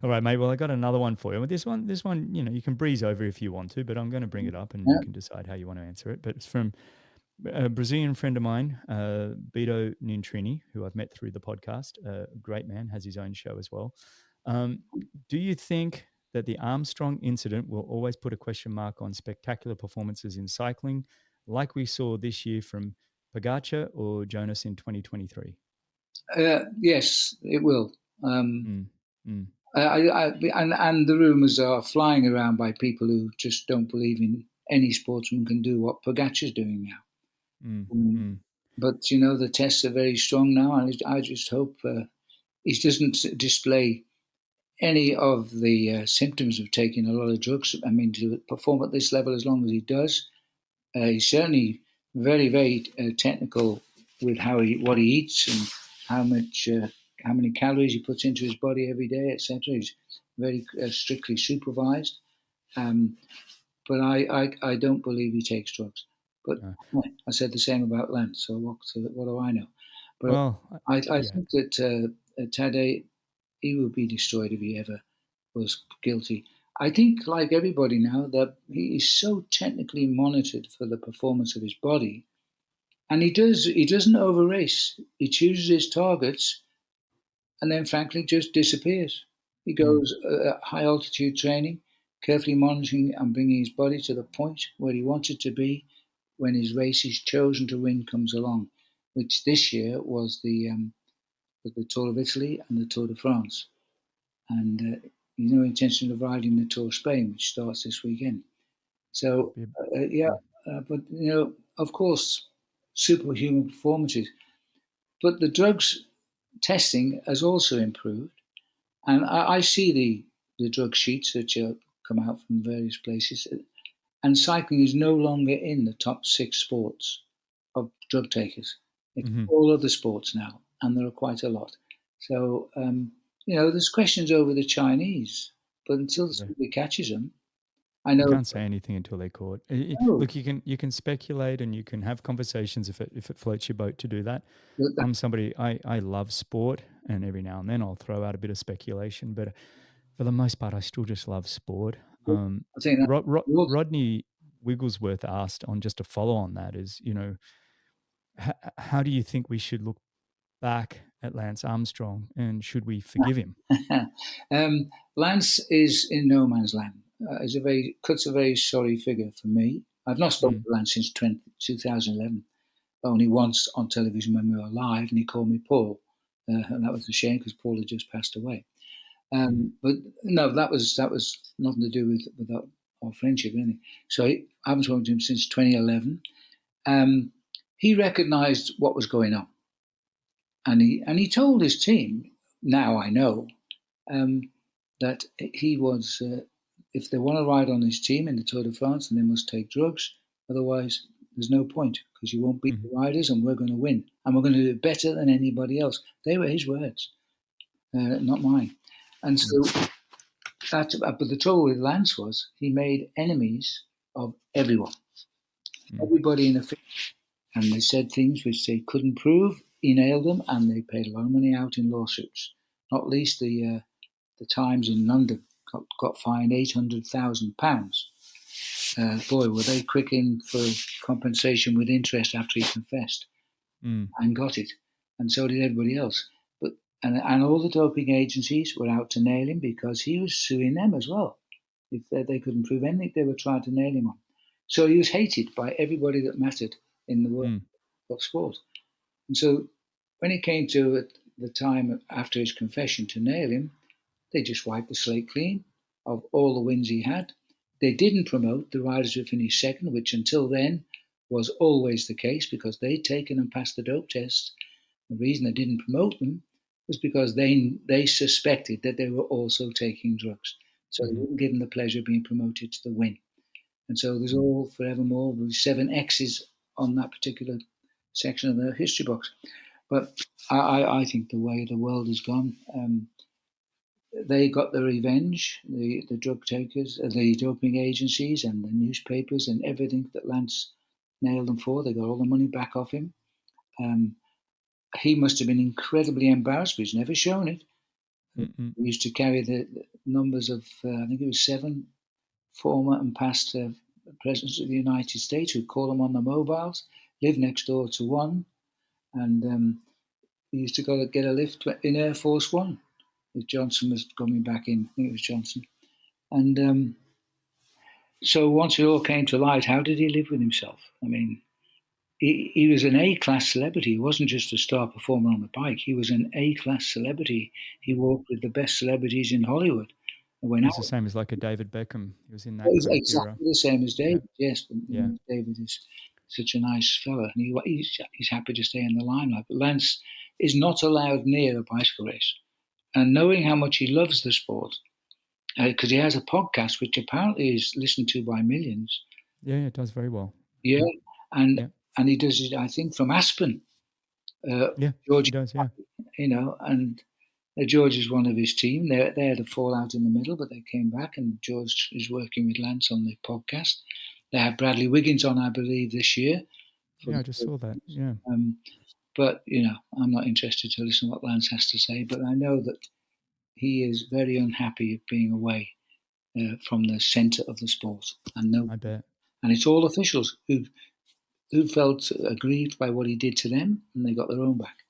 All right, mate. Well, I got another one for you. This one, you can breeze over if you want to, but I'm going to bring it up and you can decide how you want to answer it. But it's from a Brazilian friend of mine, Beto Nintrini, who I've met through the podcast. A great man, has his own show as well. Do you think that the Armstrong incident will always put a question mark on spectacular performances in cycling, like we saw this year from Pogacar or Jonas in 2023? Yes, it will. And the rumours are flying around by people who just don't believe in any sportsman can do what Pogacar's doing now. But, the tests are very strong now, and I just hope he doesn't display any of the symptoms of taking a lot of drugs. I mean, to perform at this level as long as he does, he's certainly very, very technical with what he eats and how many calories he puts into his body every day, etc. He's very strictly supervised. But I don't believe he takes drugs. But I said the same about Lance, so what do I know? But I think that Tadej, he would be destroyed if he ever was guilty. I think, like everybody now, that he is so technically monitored for the performance of his body, and he doesn't over race. He chooses his targets, and then frankly just disappears. He goes high altitude training, carefully monitoring and bringing his body to the point where he wants it to be when his race he's chosen to win comes along, which this year was the Tour of Italy and the Tour de France. And no intention of riding the Tour of Spain, which starts this weekend. So, but, of course, superhuman performances. But the drugs testing has also improved. And I see the drug sheets that come out from various places. And cycling is no longer in the top 6 sports of drug takers. It's all other sports now, and there are quite a lot. So, there's questions over the Chinese, but until somebody catches them, I know you can't say anything until they're caught. Look, you can speculate and you can have conversations if it floats your boat to do that. I'm somebody, I love sport, and every now and then I'll throw out a bit of speculation, but for the most part, I still just love sport. I think Rodney Wigglesworth asked on just a follow on that is, how do you think we should look back at Lance Armstrong, and should we forgive him? Lance is in no man's land. Cuts a very sorry figure for me. I've not spoken to Lance since 2011, only once on television when we were live, and he called me Paul, and that was a shame because Paul had just passed away. But no, that was nothing to do with our friendship, really. So I haven't spoken to him since 2011. He recognised what was going on, and he told his team. Now I know that he was. If they want to ride on his team in the Tour de France, then they must take drugs. Otherwise, there's no point because you won't beat the riders, and we're going to win, and we're going to do it better than anybody else. They were his words, not mine. And so but the trouble with Lance was he made enemies of everyone, everybody in the field, and they said things which they couldn't prove. He nailed them, and they paid a lot of money out in lawsuits. Not least the Times in London got fined £800,000. Boy, were they quick in for compensation with interest after he confessed, and got it, and so did everybody else. But and all the doping agencies were out to nail him because he was suing them as well. If they couldn't prove anything, they were trying to nail him on. So he was hated by everybody that mattered in the world of sport. And so when it came to the time after his confession to nail him, they just wiped the slate clean of all the wins he had. They didn't promote the riders who finished second, which until then was always the case because they'd taken and passed the dope tests. The reason they didn't promote them was because they suspected that they were also taking drugs. So they wouldn't give them the pleasure of being promoted to the win. And so there's all forevermore 7 X's on that particular section of the history box. But I think the way the world has gone, they got the revenge, the drug takers, the doping agencies and the newspapers and everything that Lance nailed them for. They got all the money back off him. He must have been incredibly embarrassed, but he's never shown it. We used to carry the numbers of, I think it was 7 former and past presidents of the United States who'd call them on their mobiles, live next door to one, and he used to go get a lift in Air Force One. If Johnson was coming back in, I think it was Johnson. And so once it all came to light, how did he live with himself? I mean, he was an A-class celebrity. He wasn't just a star performer on the bike. He was an A-class celebrity. He walked with the best celebrities in Hollywood. It's the same as like a David Beckham. He was in that He's kind of exactly era. the same as David, yes. Yeah. David is such a nice fella, and he's happy to stay in the limelight. But Lance is not allowed near a bicycle race. And knowing how much he loves the sport, because he has a podcast which apparently is listened to by millions. Yeah, it does very well. Yeah, and he does it, I think, from Aspen. George, he does, yeah. And George is one of his team. They had a fallout in the middle, but they came back, and George is working with Lance on the podcast. They have Bradley Wiggins on, I believe, this year. Yeah, I just saw that, yeah. But, I'm not interested to listen to what Lance has to say, but I know that he is very unhappy at being away from the centre of the sport. I bet. And it's all officials who felt aggrieved by what he did to them, and they got their own back.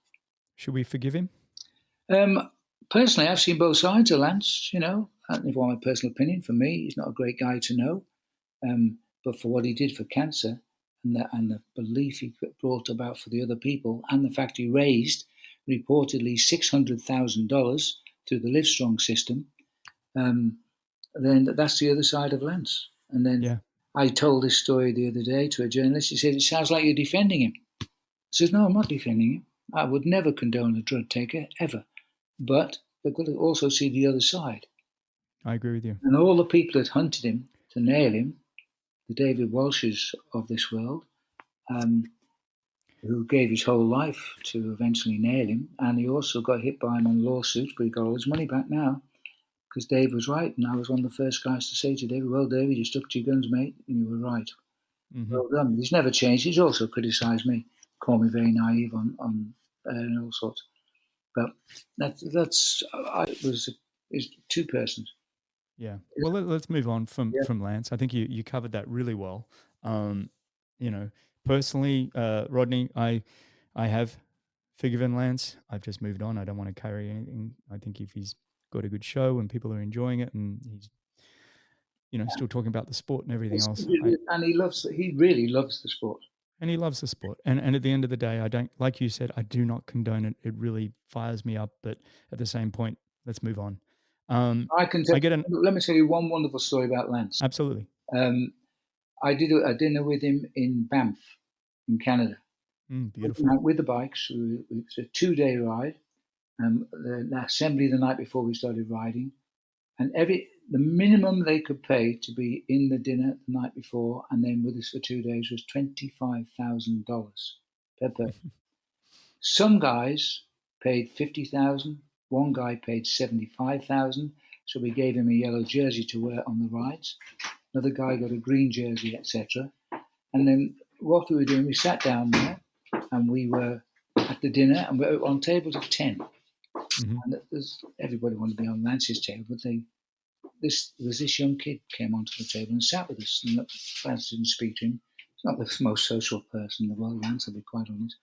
Should we forgive him? Personally, I've seen both sides of Lance, I don't know if I want my personal opinion. For me, he's not a great guy to know. But for what he did for cancer and the belief he brought about for the other people, and the fact he raised reportedly $600,000 through the Livestrong system, then that's the other side of Lance. And then I told this story the other day to a journalist. He said, "It sounds like you're defending him." I said, "No, I'm not defending him. I would never condone a drug taker, ever. But they've got to also see the other side." I agree with you. And all the people that hunted him to nail him, the David Walshes of this world, who gave his whole life to eventually nail him, and he also got hit by him on lawsuits, but he got all his money back now, because Dave was right, and I was one of the first guys to say to David, "Well, David, you stuck to your guns, mate, and you were right." Well done. He's never changed. He's also criticised me, called me very naive on and all sorts. But it's 2 persons. Yeah. Well, let's move on from Lance. I think you covered that really well. Personally, Rodney, I have forgiven Lance. I've just moved on. I don't want to carry anything. I think if he's got a good show and people are enjoying it, and he's still talking about the sport and everything else, and he really loves the sport. And he loves the sport. And at the end of the day, I don't, like you said, I do not condone it. It really fires me up. But at the same point, let's move on. Let me tell you one wonderful story about Lance. Absolutely. I did a dinner with him in Banff, in Canada. Beautiful. With the bikes. It was a 2-day ride. The assembly the night before we started riding. And the minimum they could pay to be in the dinner the night before and then with us for 2 days was $25,000 per person. Some guys paid $50,000. One guy paid $75,000. So we gave him a yellow jersey to wear on the rides. Another guy got a green jersey, etc. And then what we were doing, we sat down there and we were at the dinner and we were on tables of 10. Mm-hmm. And everybody wanted to be on Lance's table, but this young kid came onto the table and sat with us. And Lance didn't speak to him. He's not the most social person in the world, Lance, I'll be quite honest.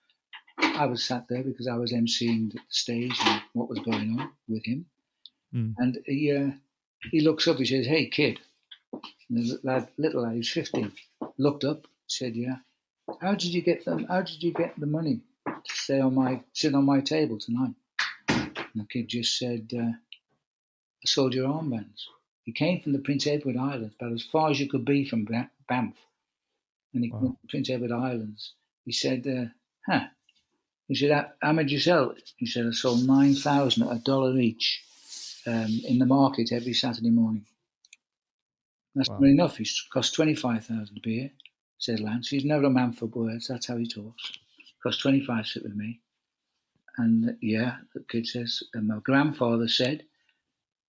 I was sat there because I was emceeing the stage and what was going on with him. Mm. And he looks up, he says, "Hey, kid." And the little lad, he was 15, looked up, said, "Yeah, how did you get the money to sit on my table tonight?" And the kid just said, "I sold your armbands." He came from the Prince Edward Islands, about as far as you could be from Banff. And he came from Prince Edward Islands. He said, "Huh." He said, "How much did you sell?" He said, "I sold 9,000 at $1 each in the market every Saturday morning." That's not enough. It cost 25,000 a beer, said Lance. He's never a man for words. That's how he talks. Cost 25 sit with me. And the kid says, and my grandfather said,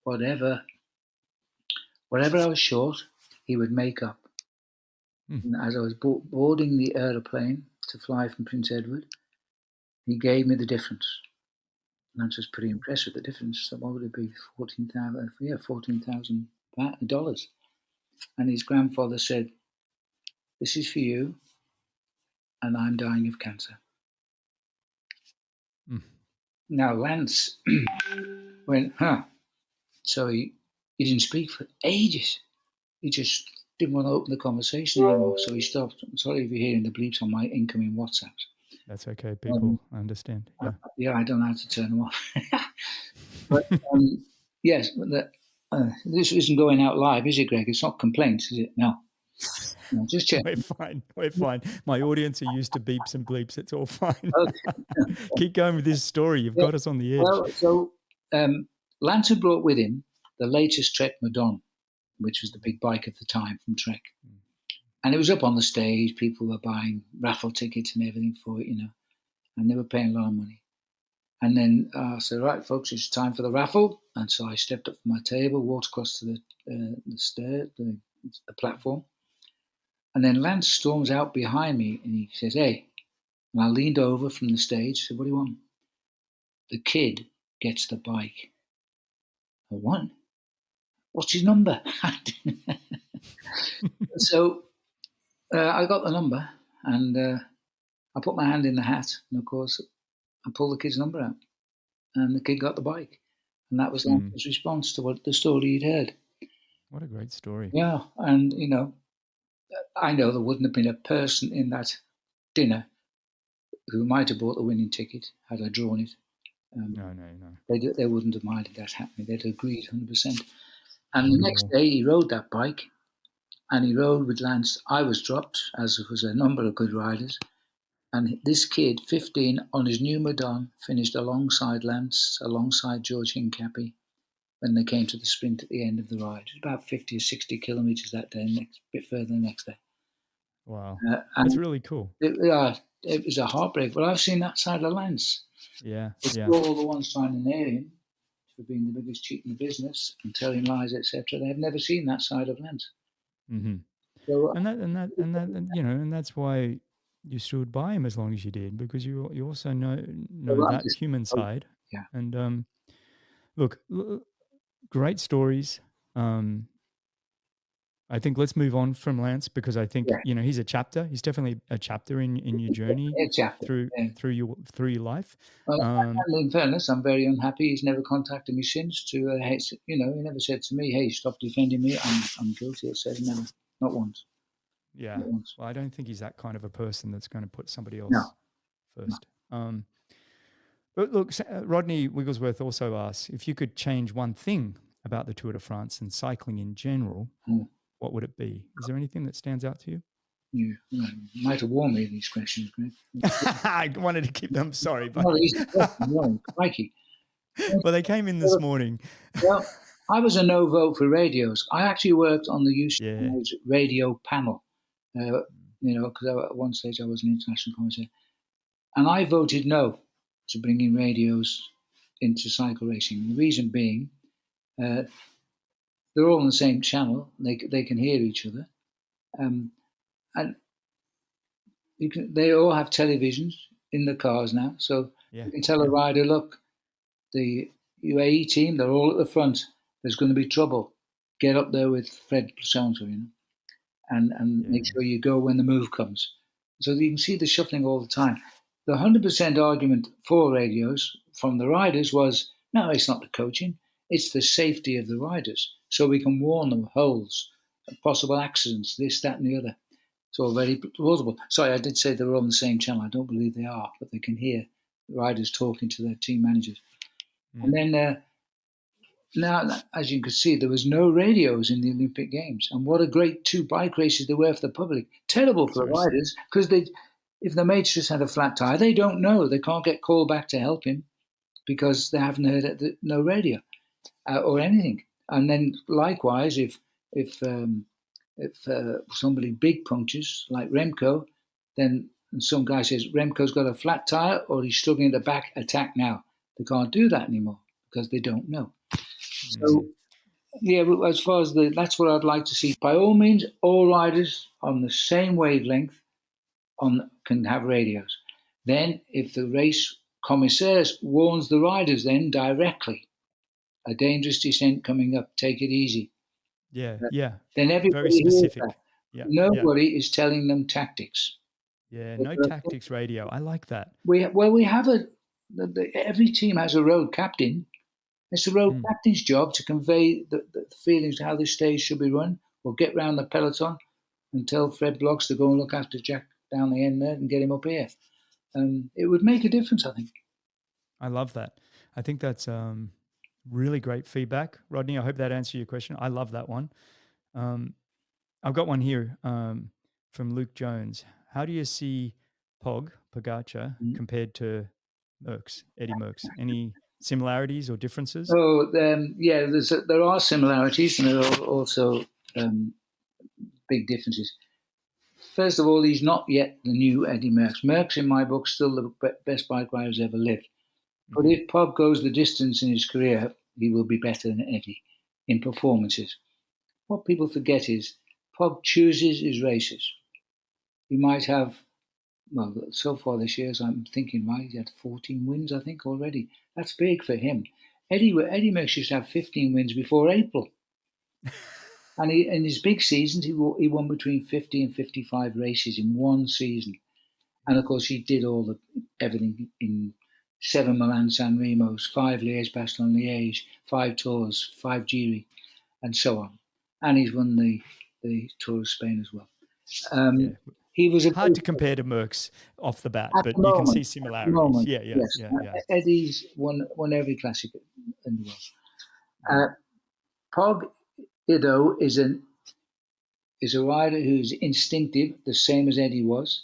whatever I was short, he would make up. And as I was boarding the aeroplane to fly from Prince Edward, he gave me the difference. Lance was pretty impressed with the difference. So what would it be? $14,000. And his grandfather said, "This is for you, and I'm dying of cancer." Now Lance went, "Huh." So he didn't speak for ages. He just didn't want to open the conversation anymore. So he stopped. I'm sorry if you're hearing the bleeps on my incoming WhatsApps. That's okay, people. I understand. Yeah. I don't know how to turn them off. But yes, this isn't going out live, is it, Greg? It's not complaints, is it? No, just check. We're fine. My audience are used to beeps and bleeps. It's all fine. Okay. Keep going with this story. You've got us on the edge. Well, so Lance had brought with him the latest Trek Madon, which was the big bike at the time from Trek. And it was up on the stage. People were buying raffle tickets and everything for it, and they were paying a lot of money. And then I said, "Right, folks, it's time for the raffle." And so I stepped up from my table, walked across to the stair, the platform. And then Lance storms out behind me and he says, "Hey." And I leaned over from the stage, said, "What do you want?" "The kid gets the bike." "I what? What's his number?" So I got the number and I put my hand in the hat. And of course, I pulled the kid's number out. And the kid got the bike. And that was Lance's response to the story he'd heard. What a great story. Yeah. And, I know there wouldn't have been a person in that dinner who might have bought the winning ticket had I drawn it. No. They wouldn't have minded that happening. They'd agreed 100%. And the next day he rode that bike and he rode with Lance. I was dropped, as was a number of good riders. And this kid, 15, on his new Madon, finished alongside Lance, alongside George Hincapie, when they came to the sprint at the end of the ride. It was about 50 or 60 kilometres that day, a bit further the next day. Wow. That's really cool. It was a heartbreak. But I've seen that side of Lance. Yeah. All the ones trying to nail him for being the biggest cheat in the business and telling lies, etc. They've never seen that side of Lance. Mm-hmm. So, and that's why you stood by him as long as you did, because you also know that human side. Yeah. And look, great stories. I think let's move on from Lance, because I think he's a chapter. He's definitely a chapter in your journey through your life. And in fairness, I'm very unhappy. He's never contacted me since. He never said to me, "Hey, stop defending me. I'm guilty." I said never, not once. Yeah. Not once. Well, I don't think he's that kind of a person that's going to put somebody else first. No. But look, Rodney Wigglesworth also asks, if you could change one thing about the Tour de France and cycling in general, what would it be? Is there anything that stands out to you? You might have warned me these questions, Greg. I wanted to keep them. Sorry, but crikey. Well, they came in this morning. Well, I was a no vote for radios. I actually worked on the UCI's radio panel, because at one stage I was an international commentator, and I voted no to bringing radios into cycle racing. The reason being, they're all on the same channel. They can hear each other, and they all have televisions in the cars now, so you can tell a rider, look, the UAE team, they're all at the front. There's going to be trouble. Get up there with Fred so-and-so, and make sure you go when the move comes. So you can see the shuffling all the time. The 100% argument for radios from the riders was, no, it's not the coaching. It's the safety of the riders. So we can warn them of holes, possible accidents, this, that, and the other. It's all very plausible. Sorry, I did say they were on the same channel. I don't believe they are, but they can hear the riders talking to their team managers. And then now, as you can see, there was no radios in the Olympic Games. And what a great 2 bike races they were for the public. Terrible for the riders, because if the mates just had a flat tire, they don't know. They can't get called back to help him because they haven't heard no radio or anything. And then likewise, if somebody big punctures, like Remco, then some guy says, Remco's got a flat tire or he's struggling at the back, attack now. They can't do that anymore because they don't know. So, yeah, as far as that's what I'd like to see. By all means, all riders on the same wavelength can have radios. Then, if the race commissaires warns the riders then directly, a dangerous descent coming up, take it easy. Then everybody very specific. Nobody is telling them tactics. No tactics radio. I like that. We have every team has a road captain. It's the road captain's job to convey the feelings of how this stage should be run, or get round the peloton and tell Fred Blocks to go and look after Jack down the end there and get him up here. It would make a difference, I think. I love that. I think that's really great feedback. Rodney, I hope that answered your question. I love that one. I've got one here from Luke Jones. How do you see Pogacar compared to Eddie Merckx? Any similarities or differences? There are similarities and there are also big differences. First of all, he's not yet the new Eddie Merckx. Merckx, in my book, still the best bike rider who's ever lived. But if Pog goes the distance in his career, he will be better than Eddie in performances. What people forget is Pog chooses his races. He might have, so far this year, as I'm thinking, right, he had 14 wins, I think, already. That's big for him. Eddie Merckx used to have 15 wins before April. And in his big seasons, he won between 50 and 55 races in one season. And, of course, he did everything in 7 Milan San Remos, 5 Liège-Bastogne-Liège, 5 Tours, 5 Giri, and so on. And he's won the Tour of Spain as well. He was hard to compare to Merckx off the bat, but you can see similarities. Yes. Eddie's won every classic in the world. Pog, though, is a rider who's instinctive, the same as Eddie was.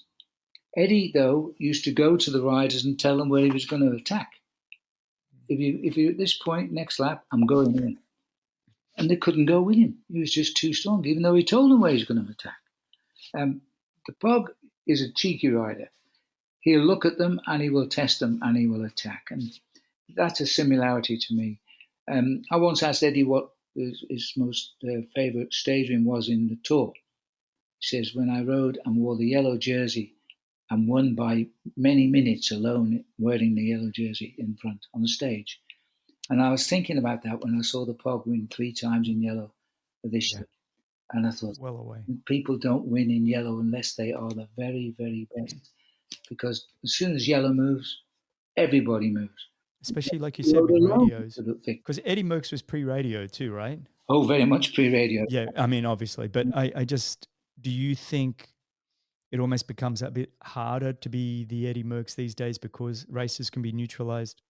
Eddie, though, used to go to the riders and tell them where he was going to attack. If you at this point, next lap, I'm going in. And they couldn't go with him. He was just too strong, even though he told them where he was going to attack. The Pog is a cheeky rider. He'll look at them and he will test them and he will attack. And that's a similarity to me. I once asked Eddie what his most favourite stage win was in the Tour. He says, when I rode and wore the yellow jersey and won by many minutes alone wearing the yellow jersey in front on the stage. And I was thinking about that when I saw the Pog win 3 times in yellow this year. And I thought, well away. People don't win in yellow unless they are the very, very best. Because as soon as yellow moves, everybody moves. Especially, like you said, with radios. Because Eddie Merckx was pre-radio too, right? Oh, very much pre-radio. Yeah, I mean, obviously. But I just, do you think it almost becomes a bit harder to be the Eddie Merckx these days because races can be neutralized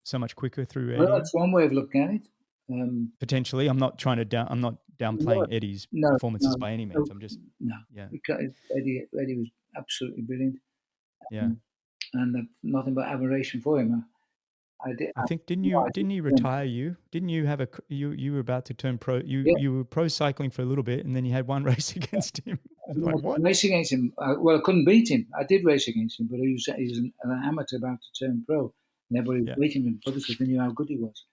so much quicker through radio? Well, that's one way of looking at it. Potentially, I'm not downplaying Eddie's performances by any means. I'm just Eddie was absolutely brilliant. Yeah, and nothing but admiration for him. I think didn't you retire? Didn't you have you were about to turn pro? You were pro cycling for a little bit, and then you had one race against him. Like, what? Race against him? Well, I couldn't beat him. I did race against him, but he was an amateur about to turn pro, and everybody was waiting for him because they knew how good he was.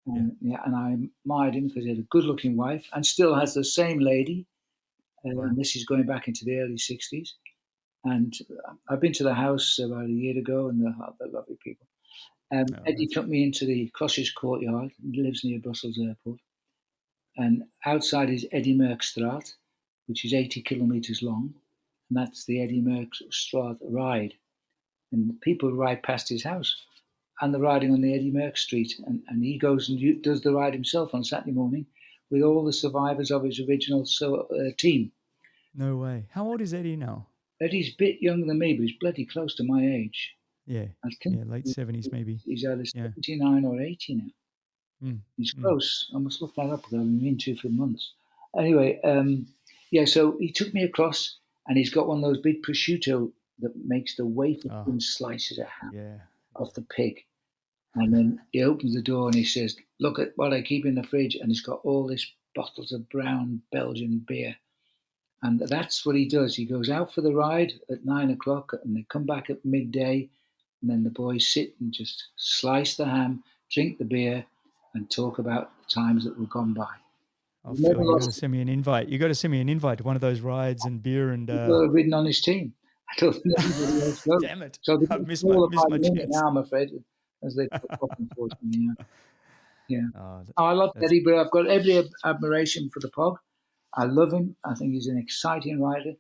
And I admired him because he had a good-looking wife and still has the same lady. Wow. And this is going back into the early 60s. And I've been to the house about a year ago, and they're lovely people. Eddie took me into the Cross's courtyard. He lives near Brussels Airport. And outside is Eddie Merckstraat, which is 80 kilometres long. And that's the Eddie Merckstraat ride. And people ride past his house. And they're riding on the Eddie Merck Street. And he goes and does the ride himself on Saturday morning with all the survivors of his original team. No way. How old is Eddie now? Eddie's a bit younger than me, but he's bloody close to my age. Yeah. I think late 70s maybe. He's either 79 or 80 now. He's close. I must look that up because I've been into for months. Anyway, so he took me across, and he's got one of those big prosciutto that makes the wafer thin slices of ham off the pig. And then he opens the door and he says, "Look at what I keep in the fridge." And he's got all these bottles of brown Belgian beer. And that's what he does. He goes out for the ride at 9 o'clock, and they come back at midday. And then the boys sit and just slice the ham, drink the beer, and talk about the times that were gone by. Oh, Phil, you got to send me an invite. You got to send me an invite to one of those rides and beer and. People have ridden on his team. I don't think anybody else knows. Damn it! So I've missed my chance. Now, I'm afraid, as they put up, unfortunately. Yeah. I love Eddie, but I've got every admiration for the Pog. I love him. I think he's an exciting rider,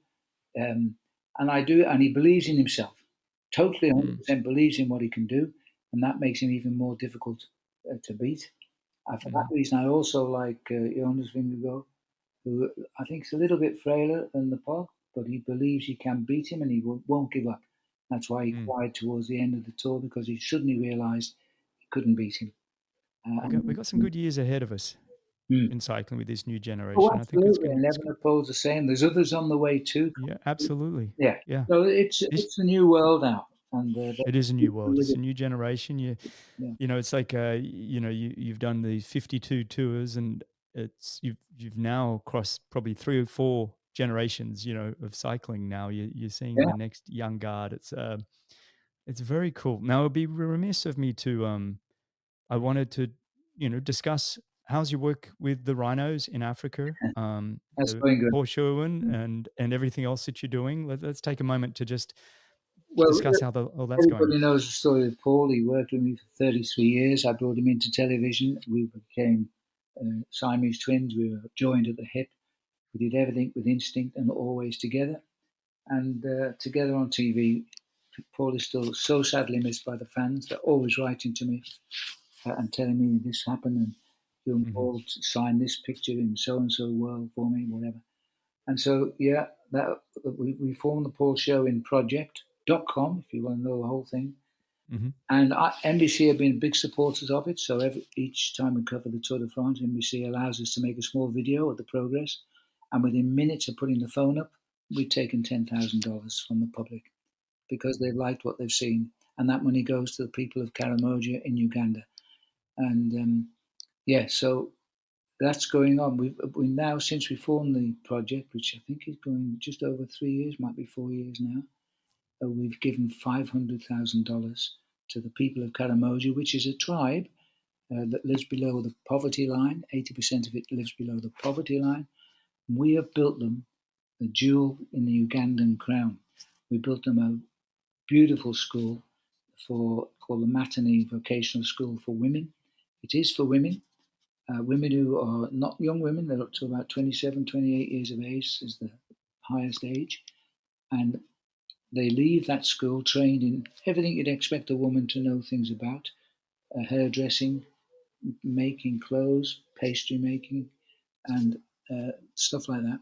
and I do. And he believes in himself. Totally, 100% believes in what he can do, and that makes him even more difficult to beat. For that reason, I also like Jonas Vingegaard, who I think is a little bit frailer than the Pog, but he believes he can beat him and he won't give up. That's why he cried towards the end of the tour, because he suddenly realised he couldn't beat him. We got some good years ahead of us in cycling with this new generation. Oh, absolutely. I think it's and Evenepoel's the same. There's others on the way too. Yeah, absolutely. Yeah. So it's a new world now. And it is a new world. It's a new generation. You know, it's like you've done these 52 tours, and you've now crossed probably 3 or 4 generations, of cycling. Now you're seeing the next young guard. It's very cool. Now it'd be remiss of me to I wanted to discuss how's your work with the Rhinos in Africa. That's going good. Paul Sherwen and everything else that you're doing. Let's take a moment to just discuss how all that's going. Everybody knows the story of Paul. He worked with me for 33 years. I brought him into television. We became Siamese twins. We were joined at the hip. We did everything with instinct and always together. And together on TV, Paul is still so sadly missed by the fans. They're always writing to me and telling me this happened, and you and Paul signed this picture in so-and-so world for me, whatever. And so, that we formed the Paul Sherwen Project.com, if you want to know the whole thing. And NBC have been big supporters of it. So each time we cover the Tour de France, NBC allows us to make a small video of the progress. And within minutes of putting the phone up, we've taken $10,000 from the public because they've liked what they've seen. And that money goes to the people of Karamoja in Uganda. And so that's going on. We now, since we formed the project, which I think is going just over 3 years, might be 4 years now, we've given $500,000 to the people of Karamoja, which is a tribe that lives below the poverty line. 80% of it lives below the poverty line. We have built them a jewel in the Ugandan crown. We built them a beautiful school called the Matani Vocational School for Women. It is for women. Women who are not young women, they're up to about 27, 28 years of age is the highest age. And they leave that school trained in everything you'd expect a woman to know things about, hairdressing, making clothes, pastry making, and stuff like that.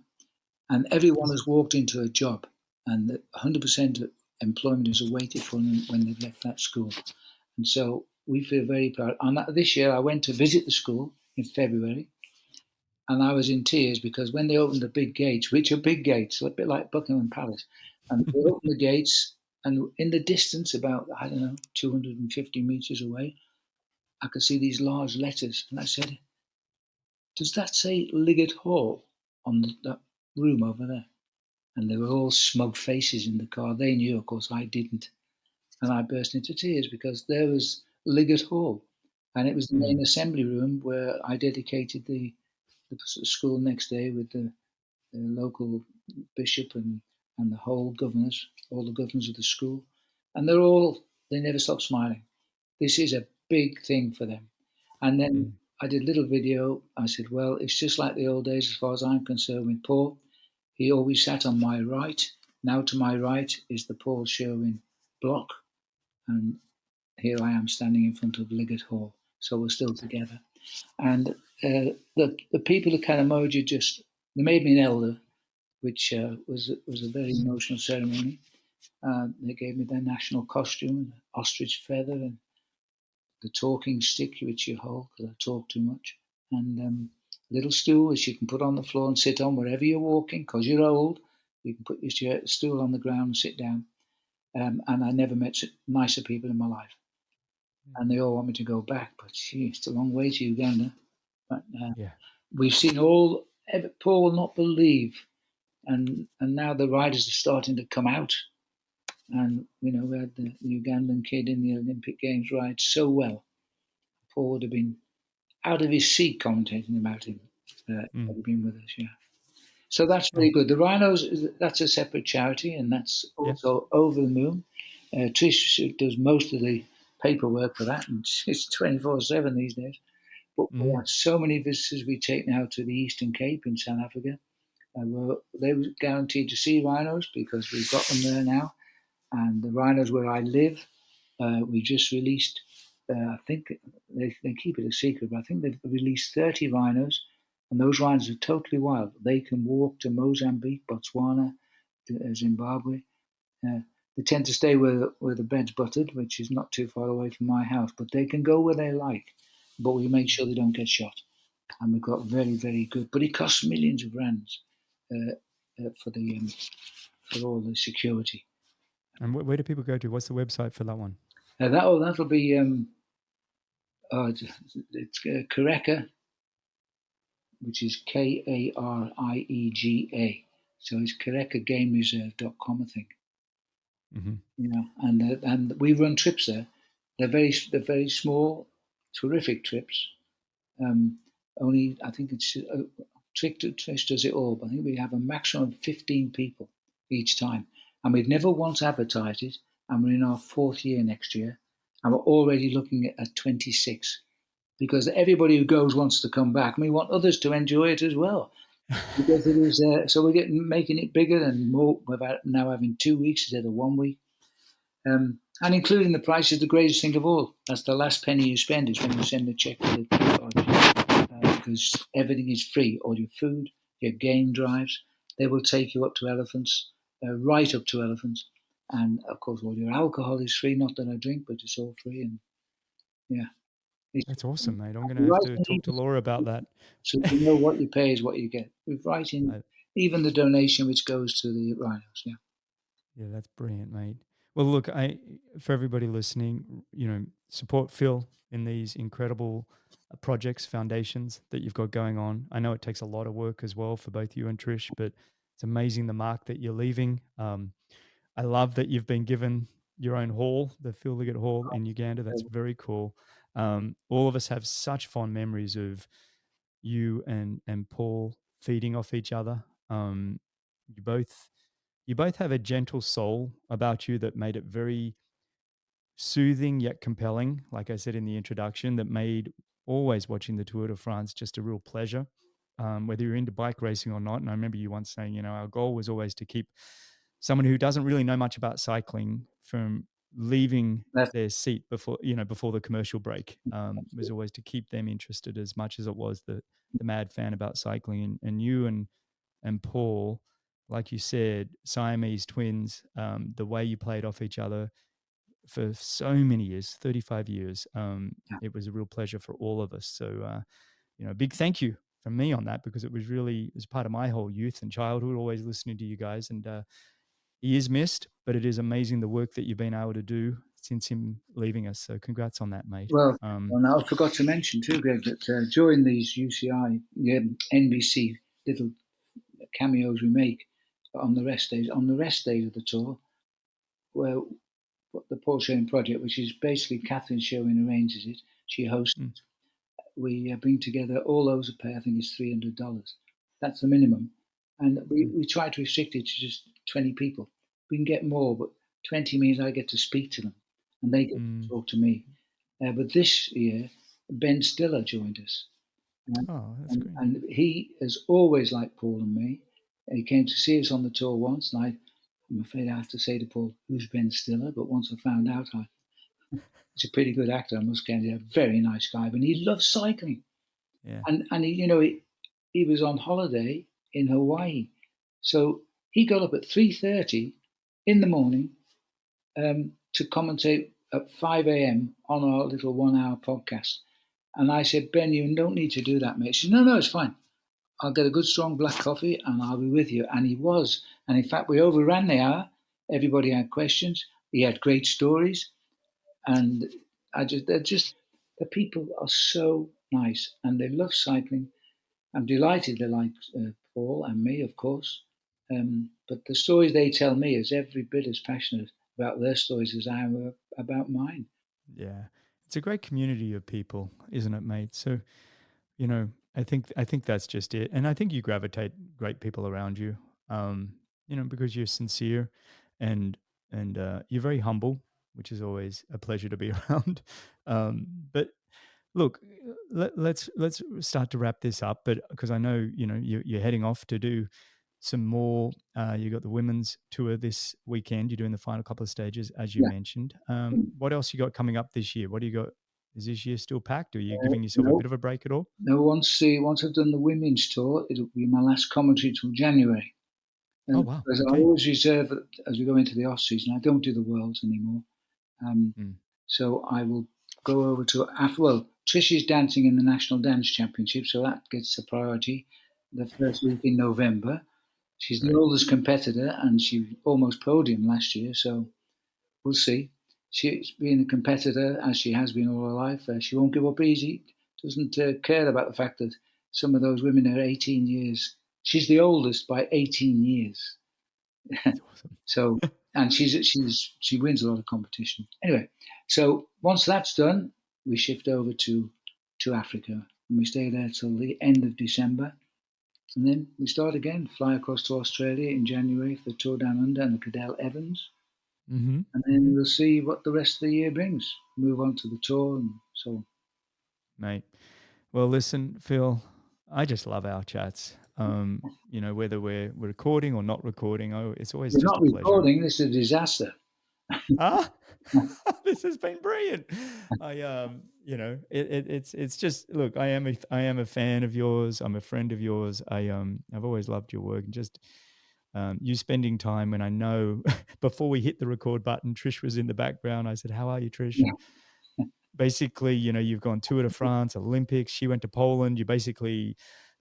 And everyone has walked into a job, and 100% of employment is awaited for them when they've left that school. And so we feel very proud. And this year I went to visit the school in February, and I was in tears because when they opened the big gates, which are big gates, a bit like Buckingham Palace, and they opened the gates, and in the distance, about, 250 meters away, I could see these large letters. And I said, "Does that say Liggett Hall on that room over there?" And they were all smug faces in the car. They knew, of course, I didn't. And I burst into tears because there was Liggett Hall. And it was the main assembly room where I dedicated the school next day with the local bishop and the whole governors, all the governors of the school. And they never stop smiling. This is a big thing for them. And then I did a little video. I said, well, it's just like the old days as far as I'm concerned with Paul. He always sat on my right. Now to my right is the Paul Sherwen block. And here I am standing in front of Liggett Hall. So we're still together. And the people of Karamoja they made me an elder, which was a very emotional ceremony. They gave me their national costume, an ostrich feather, and the talking stick which you hold because I talk too much, and a little stool which you can put on the floor and sit on wherever you're walking because you're old. You can put your stool on the ground and sit down. And I never met nicer people in my life. And they all want me to go back, but it's a long way to Uganda. But we've seen Paul will not believe, and now the riders are starting to come out. And we had the Ugandan kid in the Olympic Games ride so well. Paul would have been out of his seat commentating about him. Had he been with us, yeah. So that's really good. The Rhinos, that's a separate charity, and that's also over the moon. Trish does most of the paperwork for that, and it's 24/7 these days. But we have so many visitors we take now to the Eastern Cape in South Africa. They were guaranteed to see rhinos because we've got them there now. And the rhinos where I live, we just released, I think they keep it a secret, but I think they've released 30 rhinos, and those rhinos are totally wild. They can walk to Mozambique, Botswana, Zimbabwe. They tend to stay where the bed's buttered, which is not too far away from my house, but they can go where they like. But we make sure they don't get shot. And we've got very, very good, but it costs millions of rands for all the security. And where do people go to? What's the website for that one? That'll be it's Kareka, which is Kariega. So it's KarekaGameReserve.com, I think. And we run trips there. They're very small, terrific trips. Only I think it's Trish does it all, but I think we have a maximum of 15 people each time, and we've never once advertised it. And we're in our 4th year next year, and we're already looking at 26, because everybody who goes wants to come back, and we want others to enjoy it as well. Because it is so we're making it bigger and more. We're now having 2 weeks instead of 1 week. And including the price is the greatest thing of all. That's the last penny you spend is when you send a check to the because everything is free. All your food, your game drives, they will take you up to elephants, right up to elephants. And, of course, all your alcohol is free. Not that I drink, but it's all free. And, yeah. That's awesome, mate. I'm going to have to talk to Laura about that. So you know what you pay is what you get. We're right in even the donation which goes to the rhinos, yeah. Yeah, that's brilliant, mate. Well, look, for everybody listening, support Phil in these incredible projects, foundations that you've got going on. I know it takes a lot of work as well for both you and Trish, but it's amazing the mark that you're leaving. I love that you've been given your own hall, the Phil Liggett Hall in Uganda. That's very cool. All of us have such fond memories of you and Paul feeding off each other. You both have a gentle soul about you that made it very soothing yet compelling, like I said in the introduction, that made always watching the Tour de France just a real pleasure, whether you're into bike racing or not. And I remember you once saying, our goal was always to keep someone who doesn't really know much about cycling from leaving their seat before the commercial break. Was always to keep them interested as much as it was the mad fan about cycling. And you and Paul, like you said, Siamese twins, the way you played off each other for so many years, 35 years, it was a real pleasure for all of us. So, a big thank you from me on that, because it was part of my whole youth and childhood, always listening to you guys. And he is missed, but it is amazing the work that you've been able to do since him leaving us. So congrats on that, mate. Well, I forgot to mention too, Greg, that during these UCI, NBC little cameos we make on the rest days of the tour, where the Paul Sherwen Project, which is basically Catherine Sherwen arranges it, She hosts. Mm. We bring together all those who pay. I think it's $300. That's the minimum, and we try to restrict it to just 20 people. We can get more, but 20 means I get to speak to them, and they get to talk to me. But this year, Ben Stiller joined us. Oh, that's great. And he has always liked Paul and me. He came to see us on the tour once, and I'm afraid I have to say to Paul, "Who's Ben Stiller?" But once I found out, he's a pretty good actor. I must say, he's a very nice guy, but he loves cycling. Yeah. And he was on holiday in Hawaii, so he got up at 3:30 in the morning to commentate at 5 a.m. on our little 1 hour podcast. And I said, Ben, you don't need to do that, mate. She said, no, it's fine. I'll get a good strong black coffee and I'll be with you. And he was. And in fact, we overran the hour. Everybody had questions. He had great stories. And the people are so nice and they love cycling. I'm delighted they like Paul and me, of course. But the stories they tell me is every bit as passionate about their stories as I am about mine. Yeah. It's a great community of people, isn't it, mate? So, you know, I think that's just it. And I think you gravitate great people around you, because you're sincere and you're very humble, which is always a pleasure to be around. But look, let's start to wrap this up. But because I know, you're heading off to do some more. You got the women's tour this weekend. You're doing the final couple of stages, as you Yeah. mentioned. What else you got coming up this year? What do you got? Is this year still packed, or are you giving yourself a No, bit of a break at all? no. Once I've done the women's tour, it'll be my last commentary till January. Oh, And wow. because I Okay. always reserve it as we go into the off season. I don't do the worlds anymore. So I will go over to well, Trish is dancing in the National Dance Championship, so that gets a priority the first week in November. She's the Right. oldest competitor, and she almost podiumed last year, so we'll see. She's been a competitor, as she has been all her life. She won't give up easy, doesn't care about the fact that some of those women are 18 years. She's the oldest by 18 years. That's awesome. So, and she wins a lot of competition. Anyway, so once that's done, we shift over to Africa, and we stay there till the end of December, and then we start again. Fly across to Australia in January for the Tour Down Under and the Cadell Evans, and then we'll see what the rest of the year brings. Move on to the tour and so on. Mate. Well, listen, Phil, I just love our chats. Whether we're recording or not recording, it's always We're just not a pleasure. recording. This is a disaster. This has been brilliant. It's just, look, I am a fan of yours. I'm a friend of yours. I've always loved your work, and just you spending time when I know before we hit the record button, Trish was in the background. I said, "How are you, Trish?" Yeah. Basically, you've gone Tour de France, Olympics. She went to Poland. You're basically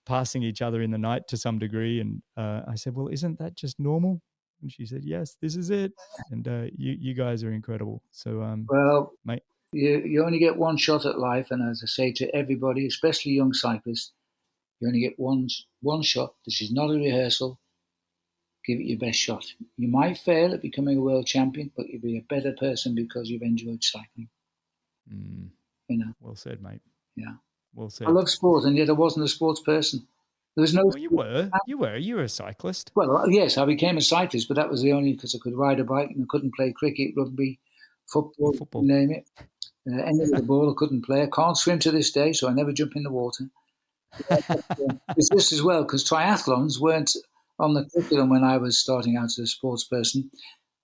passing each other in the night to some degree. And I said, "Well, isn't that just normal?" And she said, "Yes, this is it." And you guys are incredible. So, Well, mate, you only get one shot at life, and as I say to everybody, especially young cyclists, you only get one shot. This is not a rehearsal. Give it your best shot. You might fail at becoming a world champion, but you'll be a better person because you've enjoyed cycling. Well said, mate. Yeah. Well said. I love sport, and yet I wasn't a sports person. There was no. Well, you were a cyclist. Well, yes, I became a cyclist, but that was the only because I could ride a bike and I couldn't play cricket, rugby, football. You name it. Any of the ball I couldn't play. I can't swim to this day, so I never jump in the water. It's just as well because triathlons weren't on the curriculum when I was starting out as a sports person.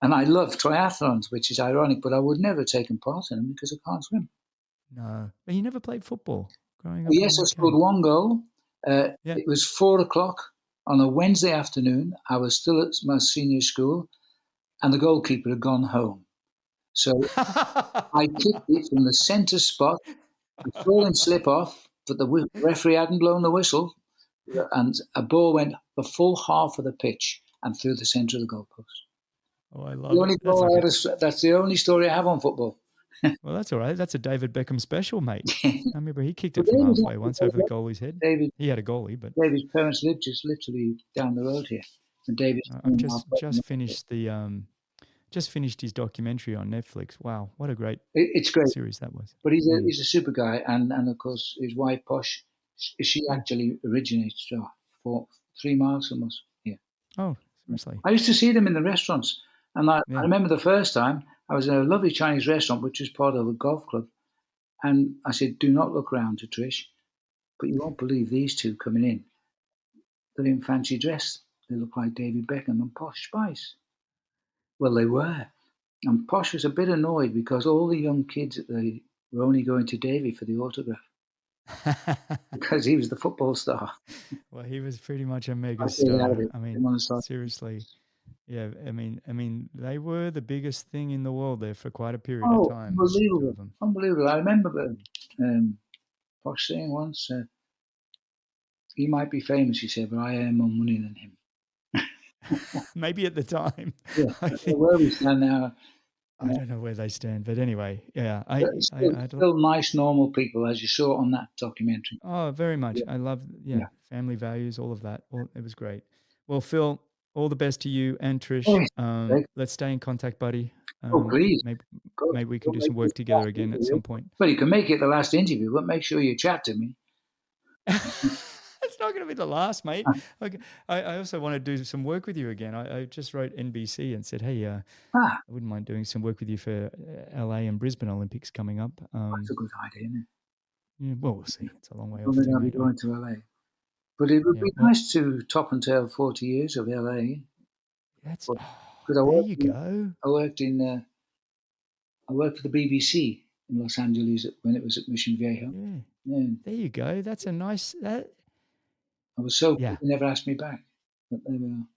And I love triathlons, which is ironic, but I would never have taken part in them because I can't swim. No. But you never played football growing up? Yes, I scored one goal. It was 4:00 on a Wednesday afternoon. I was still at my senior school, and the goalkeeper had gone home. So I kicked it from the centre spot. The ball and slip off, but the referee hadn't blown the whistle, and a ball went the full half of the pitch and through the centre of the goalpost. Oh, I love it. That's the only story I have on football. Well, that's all right. That's a David Beckham special, mate. I remember he kicked it from halfway once over the goalie's head. He had a goalie, but David's parents lived just literally down the road here. And David's I've just finished the just finished his documentary on Netflix. Wow, what a great It's great. series that was. But he's a super guy, and of course his wife Posh, she Yeah. actually originates for 3 miles from us. Yeah. Oh, seriously. I used to see them in the restaurants, and I Yeah. remember the first time I was in a lovely Chinese restaurant, which was part of a golf club, and I said, "Do not look round to Trish, but you won't believe these two coming in. They're in fancy dress. They look like David Beckham and Posh Spice." Well, they were, and Posh was a bit annoyed because all the young kids they were only going to Davy for the autograph because he was the football star. Well, he was pretty much a mega I stayed out of star. it. I I mean, didn't want to start. seriously. Yeah, I mean, they were the biggest thing in the world there for quite a period of Oh, time. The two unbelievable. of them. Unbelievable. I remember Posh saying once, he might be famous, he said, but I earn more money than him. Maybe at the time. Yeah. I think Where we stand now, I don't know where they stand, but anyway, yeah, still nice, normal people, as you saw on that documentary. oh, very much. Yeah. I love, Yeah. family values, all of that. It was great. Well, Phil, all the best to you and Trish. Yes, Greg. Let's stay in contact, buddy. Oh, please. Maybe Go, maybe we can go do make some this work the together last again at interview. some point. Well, you can make it the last interview, but make sure you chat to me. It's not going to be the last, mate. Okay. I also want to do some work with you again. I just wrote NBC and said, hey, I Ah, wouldn't mind doing some work with you for LA and Brisbane Olympics coming up. that's a good idea, isn't it? Yeah, well, we'll see. It's a long way Well, off then too, I'll be mate. going to LA. But it would Yeah, be well, nice to top and tail 40 years of LA. that's, Because there you go. I worked for the BBC in Los Angeles when it was at Mission Viejo. Yeah, And there you go. That's a nice, I was so yeah, they never asked me back. But there we are.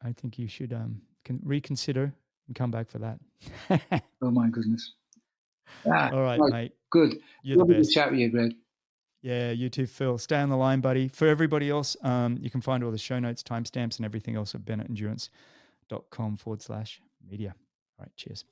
I think you should reconsider and come back for that. Oh my goodness. Ah, All right, right. mate. Good. You're the Lovely to best. chat with you, Greg. Yeah, you too, Phil. Stay on the line, buddy. For everybody else, you can find all the show notes, timestamps, and everything else at bennettendurance.com/media. All right, cheers.